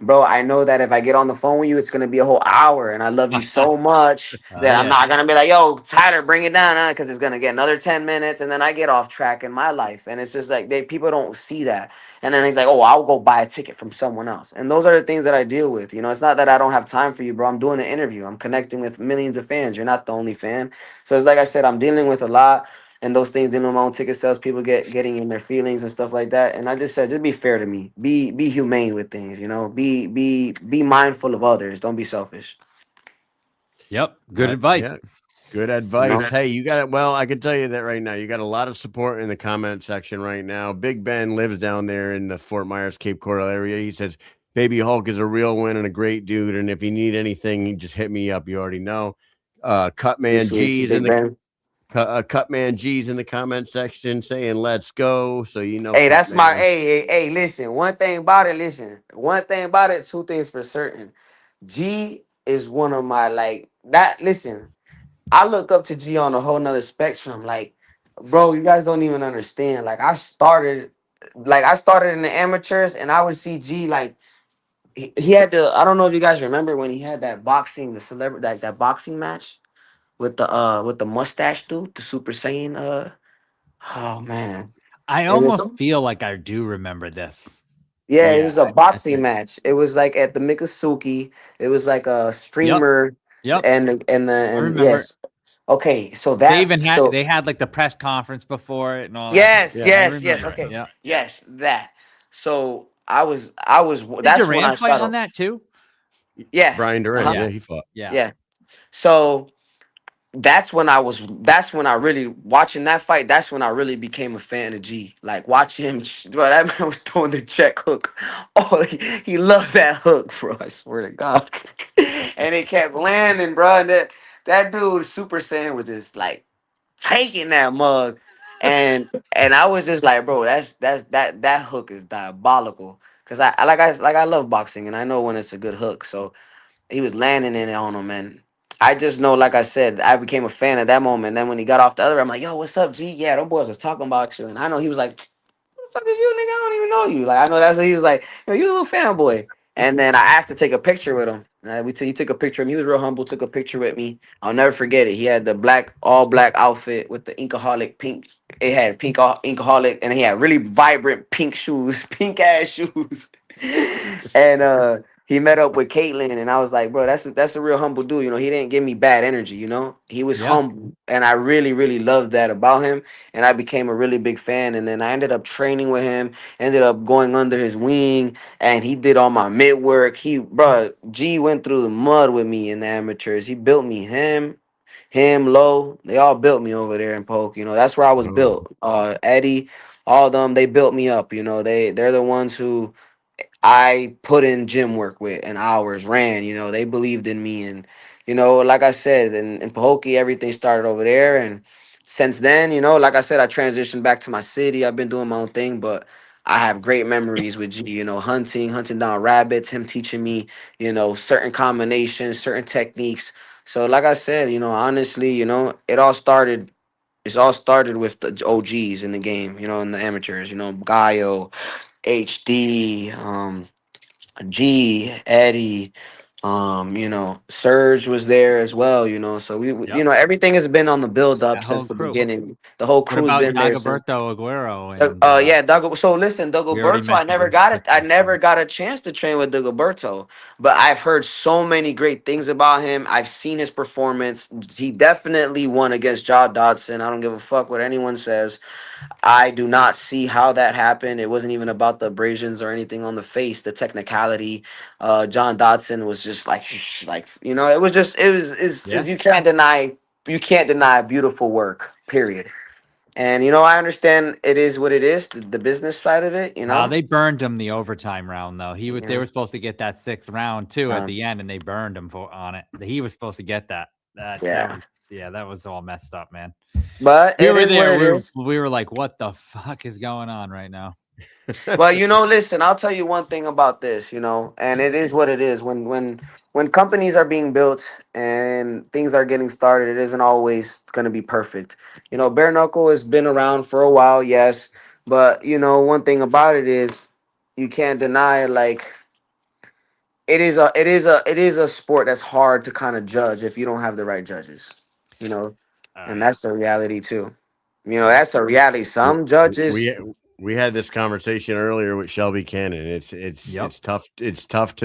bro, I know that if I get on the phone with you, it's gonna be a whole hour, and I love you so much that I'm Yeah. not gonna be like, "Yo, Tyler, bring it down," because it's gonna get another 10 minutes, and then I get off track in my life, and it's just like people don't see that, and then he's like, "Oh, I'll go buy a ticket from someone else," and those are the things that I deal with. It's not that I don't have time for you, bro. I'm doing an interview. I'm connecting with millions of fans. You're not the only fan, so it's like I said, I'm dealing with a lot and those things dealing with my own ticket sales, people getting in their feelings and stuff like that. And I just said, just be fair to me. Be humane with things, Be mindful of others. Don't be selfish. Yep. Good advice. Yeah, good advice. Hey, you got it. Well, I can tell you that right now. You got a lot of support in the comment section right now. Big Ben lives down there in the Fort Myers, Cape Coral area. He says, Baby Hulk is a real win and a great dude. And if you need anything, you just hit me up. You already know. Cutman Appreciate you, G's in Big the Ben. Cutman G's in the comment section saying let's go. So Hey, that's my Cutman. hey, listen. One thing about it, two things for certain. G is one of my listen, I look up to G on a whole nother spectrum. Like, bro, you guys don't even understand. I started in the amateurs and I would see G like he had to. I don't know if you guys remember when he had that boxing, the celebrity, that boxing match with the mustache dude, the Super Saiyan. Oh man, I it was almost feel like I do remember this. yeah, it Yeah. was a I boxing think. match. It was like at the Mikusuki. It was like a Yep. streamer Yep. I and remember. yes. Okay, so They that even had so like the press conference before it and all that. yes, Yeah, I yes, yes. remember it. Okay, Yeah. yes, that. So Did that's when Durant I fight on started. that too? Yeah. Brian Durant, Uh-huh. yeah, Yeah. he fought. Yeah. Yeah. So that's when I really watching that fight. That's when I really became a fan of G. Like watch him, bro. That man was throwing the check hook. Oh, he loved that hook, bro. I swear to God. And it kept landing, bro. And that dude, Super Saiyan, was just like taking that mug, and I was just like, bro, that hook is diabolical. Cause I love boxing, and I know when it's a good hook. So he was landing in it on him, and I just know, like I said, I became a fan at that moment. Then when he got off the other, I'm like, yo, what's up, G? Yeah, them boys was talking about you, and I know he was like, who the fuck is you, nigga? I don't even know you. Like I know that's what he was like. Yo, you a little fanboy. And then I asked to take a picture with him. He took a picture of me. He was real humble. Took a picture with me. I'll never forget it. He had the all black outfit with the Inkaholic pink. It had pink Inkaholic, and he had really vibrant pink shoes, pink ass shoes. And he met up with Caitlyn, and I was like, bro, that's a real humble dude. You know, he didn't give me bad energy. You know, he was Yeah. humble, and I really, really loved that about him. And I became a really big fan. And then I ended up training with him. Ended up going under his wing, and he did all my mid work. Bro, G went through the mud with me in the amateurs. He built me. Him, Low, they all built me over there in Polk. You know, that's where I was Oh, built. Eddie, all of them, they built me up. You know, they're the ones who I put in gym work with and hours ran, they believed in me. And, like I said, in Pahokee, everything started over there. And since then, like I said, I transitioned back to my city. I've been doing my own thing, but I have great memories with G, hunting down rabbits, him teaching me, certain combinations, certain techniques. So like I said, honestly, it all started with the OGs in the game, in the amateurs, Gaio, HD, G, Eddie, Surge was there as well, so Yep. everything has been on the build up That whole since the crew. beginning. The whole What crew's about been there since. Dagoberto Aguero and Yeah, So listen, we already Dagoberto, mentioned him. I Mr. never Son. got a chance to train with Dagoberto, but I've heard so many great things about him. I've seen his performance. He definitely won against Jaw Dodson. I don't give a fuck what anyone says. I do not see how that happened. It wasn't even about the abrasions or anything on the face, the technicality. John Dodson was just it was just Yeah. is you can't deny beautiful work, period. And I understand it is what it is, the business side of it, They burned him the overtime round though. They Yeah. were supposed to get that sixth round too at Um, the end, and they burned him on it. He was supposed to get that. That yeah. was that was all messed up, man. But We it were is what there. it is. We were like, what the fuck is going on right now? Well, listen, I'll tell you one thing about this, and it is what it is. When companies are being built and things are getting started, it isn't always going to be perfect. Bare knuckle has been around for a while, yes, but one thing about it is you can't deny, like, it is a sport that's hard to kind of judge if you don't have the right judges, you know, Oh and yeah. that's the reality too. Yep. That's a reality. w- Some judges, we we had this conversation earlier with Shelby Cannon. Yep. It's tough. It's tough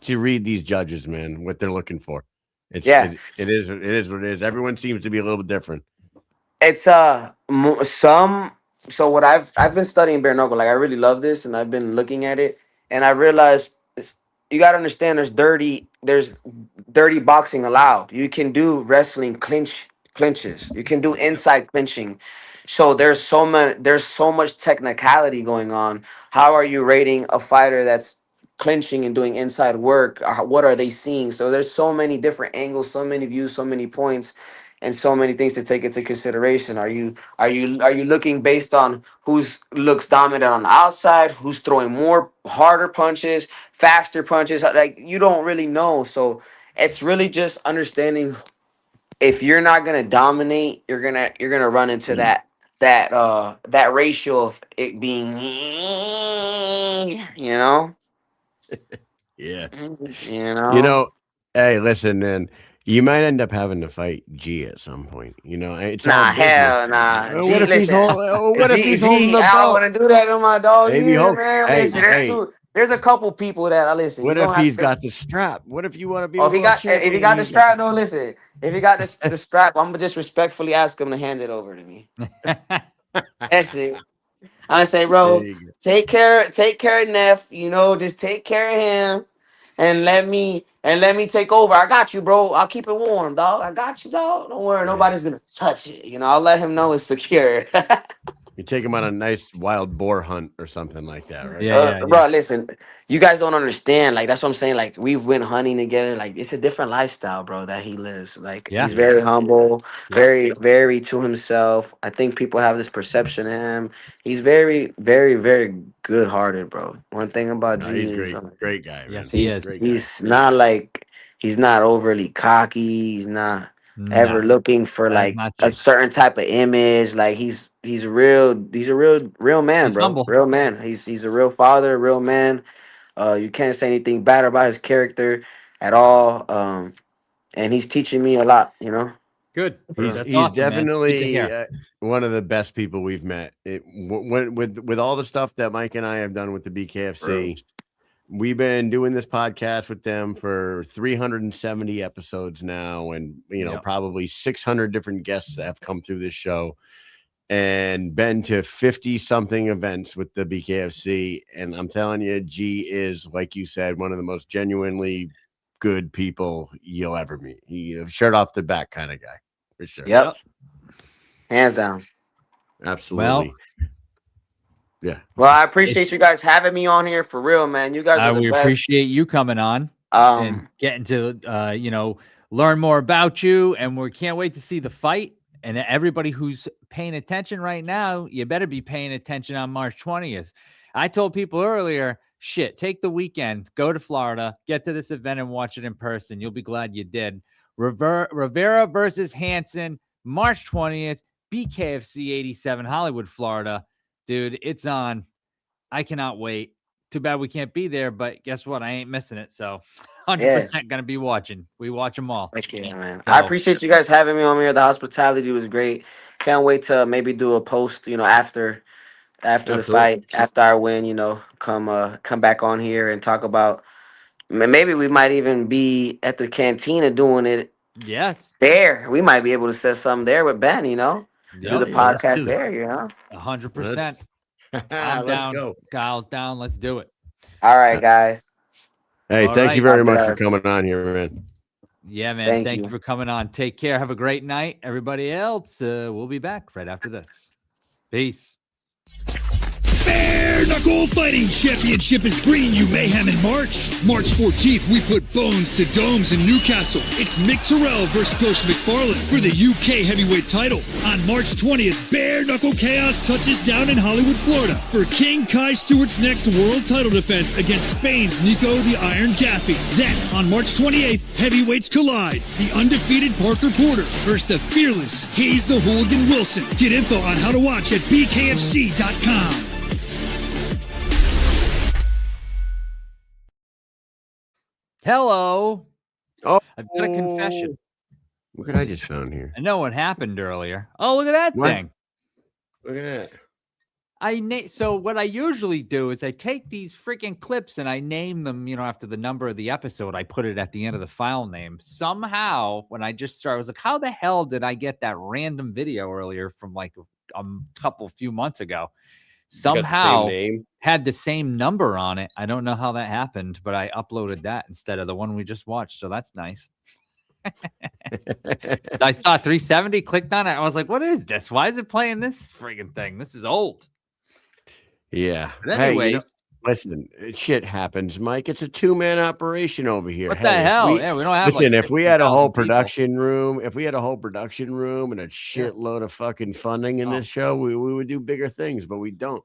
to read these judges, man. What they're looking for. It's yeah, it is what it is. Everyone seems to be a little bit different. it's some. So what I've been studying bare knuckle, like I really love this, and I've been looking at it, and I realized you got to understand there's dirty boxing allowed. You can do wrestling clinches. You can do inside clinching. So there's so much technicality going on. How are you rating a fighter that's clinching and doing inside work? What are they seeing? So there's so many different angles, so many views, so many points, and so many things to take into consideration. Are you looking based on who's looks dominant on the outside, who's throwing more harder punches, faster punches? Like you don't really know. So it's really just understanding if you're not gonna dominate, you're gonna run into that ratio of it being Yeah. you You know. know, hey, listen, man. You might end up having to fight G at some point. It's all Nah, business. hell nah. What G, if he's listen, holding the I don't belt? want to do that to my dog Maybe either, Hulk. man. Hey, Listen, hey. there's a couple people that I listen. You're What if gonna have he's to. got the strap? What if you want to be Oh, a if he world got if he champion? got the strap, no, listen. If he got the strap, I'm gonna just respectfully ask him to hand it over to me. That's it. I say, There bro, you go. take care of Neff. You know, just take care of him, and let me take over. I got you, bro. I'll keep it warm, dog. I got you, dog. Don't worry, Yeah. nobody's gonna touch it. You know, I'll let him know it's secure. You take him on a nice wild boar hunt or something like that, right? Yeah. Bro, listen, you guys don't understand. Like, that's what I'm saying. Like, we've went hunting together. Like, it's a different lifestyle, bro, that he lives. Like, Yeah. he's very humble, Yeah. very, very to himself. I think people have this perception of him. He's very, very, very good hearted, bro. One thing about No, G he's is great guy, man. Yes, he is. Great guy. he's not like he's not overly cocky. He's not ever No, looking for that is like not a true. certain type of image. Like he's a real man, He's bro. humble. Real man. He's a real father, real man. You can't say anything bad about his character at all. And he's teaching me a lot, you know. Good. That's He's awesome, man. It's good to definitely hear. one of the best people we've met. With all the stuff that Mike and I have done with the BKFC, we've been doing this podcast with them for 370 episodes now, and Yep. probably 600 different guests that have come through this show, and been to 50 something events with the BKFC. And I'm telling you, G is, like you said, one of the most genuinely good people you'll ever meet. He shirt off the back kind of guy, for sure. Yep. Hands down. Absolutely. Well, Well, I appreciate you guys having me on here for real, man. You guys are the we best. appreciate you coming on and getting to learn more about you, and we can't wait to see the fight. And everybody who's paying attention right now, you better be paying attention on March 20th. I told people earlier, shit, take the weekend, go to Florida, get to this event and watch it in person. You'll be glad you did. Rivera versus Hansen, March 20th, BKFC 87, Hollywood, Florida. Dude, it's on. I cannot wait. Too bad we can't be there, but guess what? I ain't missing it. So 100% going to be watching. We watch them all. Yeah, man. So, I appreciate you guys having me on here. The hospitality was great. Can't wait to maybe do a post, after the fight, after I win, come back on here and talk about, maybe we might even be at the cantina doing it. Yes. There. We might be able to set something there with Ben, do the podcast there, 100%. Let's down. go. Kyle's down. Let's do it. All right, guys. Hey, All thank right. you very much for Guys. coming on here, man. Yeah, man. Thank you you for coming on. Take care. Have a great night. Everybody else, we'll be back right after this. Peace. Bare Knuckle Fighting Championship is bringing you mayhem in March. March 14th, we put bones to domes in Newcastle. It's Mick Terrell versus Ghost McFarlane for the UK heavyweight title. On March 20th, Bare Knuckle Chaos touches down in Hollywood, Florida for King Kai Stewart's next world title defense against Spain's Nico the Iron Gaffey. Then, on March 28th, heavyweights collide. The undefeated Parker Porter versus the fearless Hayes the Hooligan Wilson. Get info on how to watch at bkfc.com. Hello. Oh, I've got a confession. Look what I just found here. I know what happened earlier. Oh, look at that thing. Look at that. So what I usually do is I take these freaking clips and I name them, after the number of the episode. I put it at the end of the file name. Somehow, when I just started, I was like, how the hell did I get that random video earlier from like a few months ago? Somehow had the same number on it. I don't know how that happened, but I uploaded that instead of the one we just watched. So that's nice. I saw 370, clicked on it. I was like, what is this? Why is it playing this friggin' thing? This is old. Yeah. But anyways, listen, shit happens, Mike. It's a two-man operation over here. What the hell? We don't have. Listen, if we had a whole people. production room, and a shitload of fucking funding in this show, we would do bigger things, but we don't.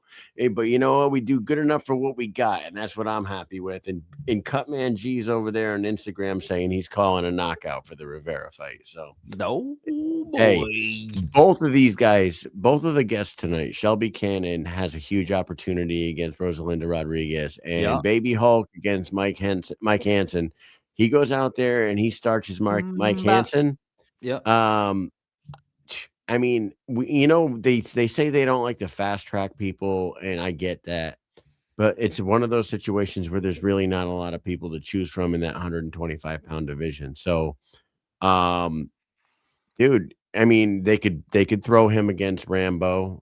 But you know what? We do good enough for what we got, and that's what I'm happy with. And Cutman G's over there on Instagram saying he's calling a knockout for the Rivera fight. So no, boy. Hey, both of these guys, both of the guests tonight, Shelby Cannon has a huge opportunity against Rosalinda Rodriguez, and Baby Hulk against Mike Hansen. He goes out there and he starches Mike Hansen. Yeah. I mean, they say they don't like to fast track people, and I get that, but it's one of those situations where there's really not a lot of people to choose from in that 125-pound division. So, dude, I mean, they could throw him against Rambo.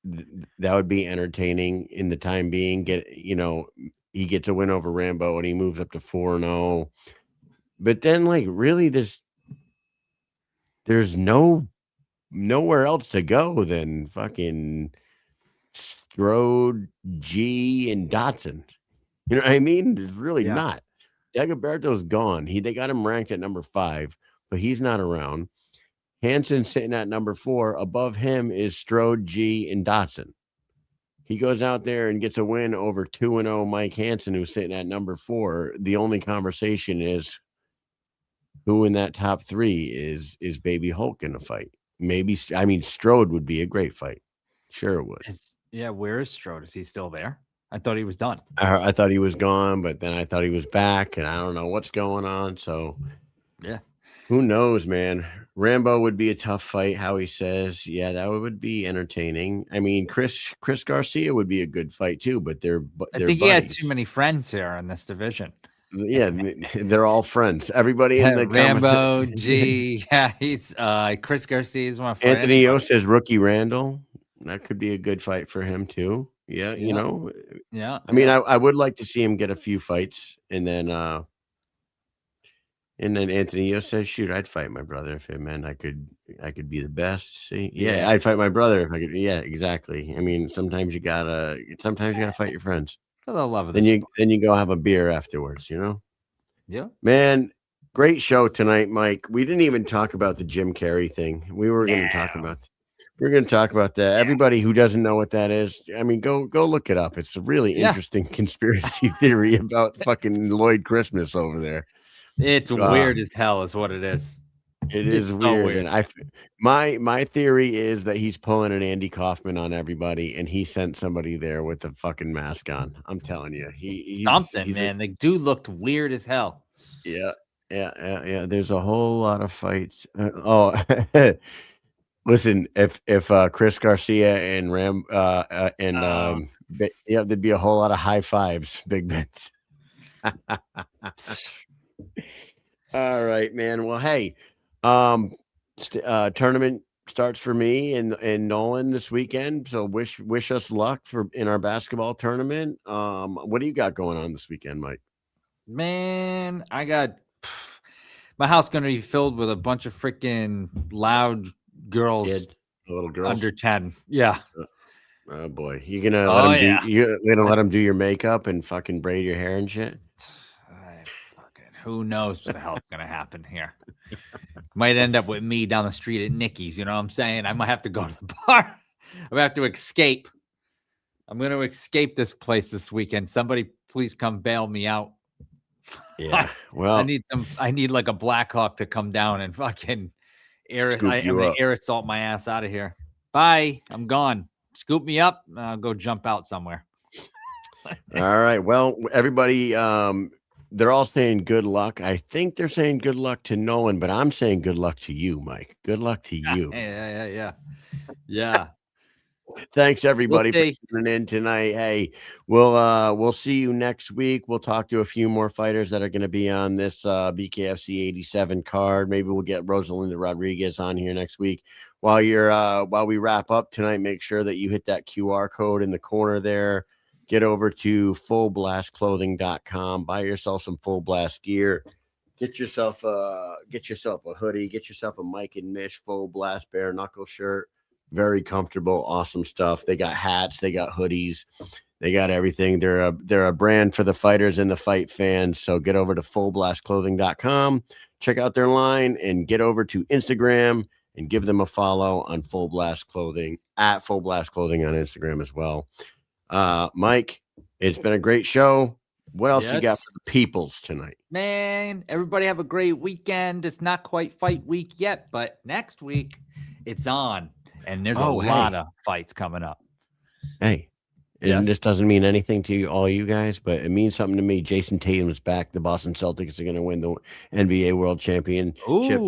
that would be entertaining in the time being. He gets a win over Rambo and he moves up to 4-0. But then, like, really, there's nowhere else to go than fucking Strode, G, and Dotson. You know what I mean? There's really not. Dagoberto's gone. They got him ranked at number 5, but he's not around. Hansen's sitting at number 4. Above him is Strode, G, and Dotson. He goes out there and gets a win over 2-0 Mike Hansen, who's sitting at number 4. The only conversation is who in that top 3 is Baby Hulk in a fight. Maybe, I mean, Strode would be a great fight. Sure it would. Where is Strode? Is he still there? I thought he was done. I thought he was gone, but then I thought he was back, and I don't know what's going on. So, yeah, who knows, man? Rambo would be a tough fight. Howie says, yeah, that would be entertaining. I mean, Chris Garcia would be a good fight too, but they're I think buddies. He has too many friends here in this division. Yeah, they're all friends. Everybody in the Rambo, G, he's Chris Garcia is one of Anthony O says Rookie Randall. That could be a good fight for him too. Yeah, you know. Yeah. I mean, I would like to see him get a few fights, and then Anthony O says, "Shoot, I'd fight my brother if it meant I could be the best." See, yeah, I'd fight my brother if I could. Yeah, exactly. I mean, sometimes you gotta fight your friends. For the love of then you go have a beer afterwards. You know. Yeah. Man, great show tonight, Mike. We didn't even talk about the Jim Carrey thing. We were going to talk about. We're going to talk about that. Everybody who doesn't know what that is, I mean, go look it up. It's a really interesting conspiracy theory about fucking Lloyd Christmas over there. It's weird as hell is what it is. It's so weird. And my theory is that he's pulling an Andy Kaufman on everybody, and he sent somebody there with the fucking mask on. I'm telling you, he's man. The dude looked weird as hell. Yeah. There's a whole lot of fights. Listen, if Chris Garcia and there'd be a whole lot of high fives, Big Benz. All right, man. Well, hey, tournament starts for me and Nolan this weekend. So wish us luck in our basketball tournament. What do you got going on this weekend, Mike? Man, I got my house going to be filled with a bunch of freaking loud girls, little girls under 10. Yeah. Oh boy, you gonna let them do your makeup and fucking braid your hair and shit? Who knows what the hell's gonna happen here? Might end up with me down the street at Nikki's. You know what I'm saying? I might have to go to the bar. I'm gonna have to escape. I'm gonna escape this place this weekend. Somebody please come bail me out. Yeah. Well, I need like a Blackhawk to come down and fucking I'm gonna air assault my ass out of here. Bye. I'm gone. Scoop me up. I'll go jump out somewhere. All right. Well, everybody, they're all saying good luck. I think they're saying good luck to Nolan, but I'm saying good luck to you, Mike. Good luck to you. Yeah. Thanks everybody for tuning in tonight. Hey, we'll see you next week. We'll talk to a few more fighters that are going to be on this BKFC 87 card. Maybe we'll get Rosalinda Rodriguez on here next week. While we wrap up tonight, make sure that you hit that QR code in the corner there. Get over to fullblastclothing.com. Buy yourself some Full Blast gear. Get yourself a hoodie. Get yourself a Mike and Mish Full Blast bare knuckle shirt. Very comfortable, awesome stuff. They got hats, they got hoodies, they got everything. They're a brand for the fighters and the fight fans. So get over to fullblastclothing.com, check out their line, and get over to Instagram and give them a follow on Full Blast Clothing, at Full Blast Clothing on Instagram as well. Mike, it's been a great show. What else you got for the peoples tonight? Man, everybody have a great weekend. It's not quite fight week yet, but next week it's on. And there's a lot of fights coming up. Hey, and this doesn't mean anything to all you guys, but it means something to me. Jason Tatum's back. The Boston Celtics are going to win the NBA World Championship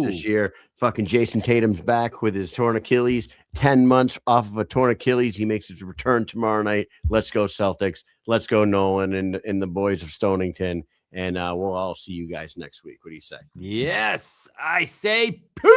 this year. Fucking Jason Tatum's back with his torn Achilles. 10 months off of a torn Achilles. He makes his return tomorrow night. Let's go Celtics. Let's go Nolan and the boys of Stonington. And we'll all see you guys next week. What do you say? Yes, I say peace.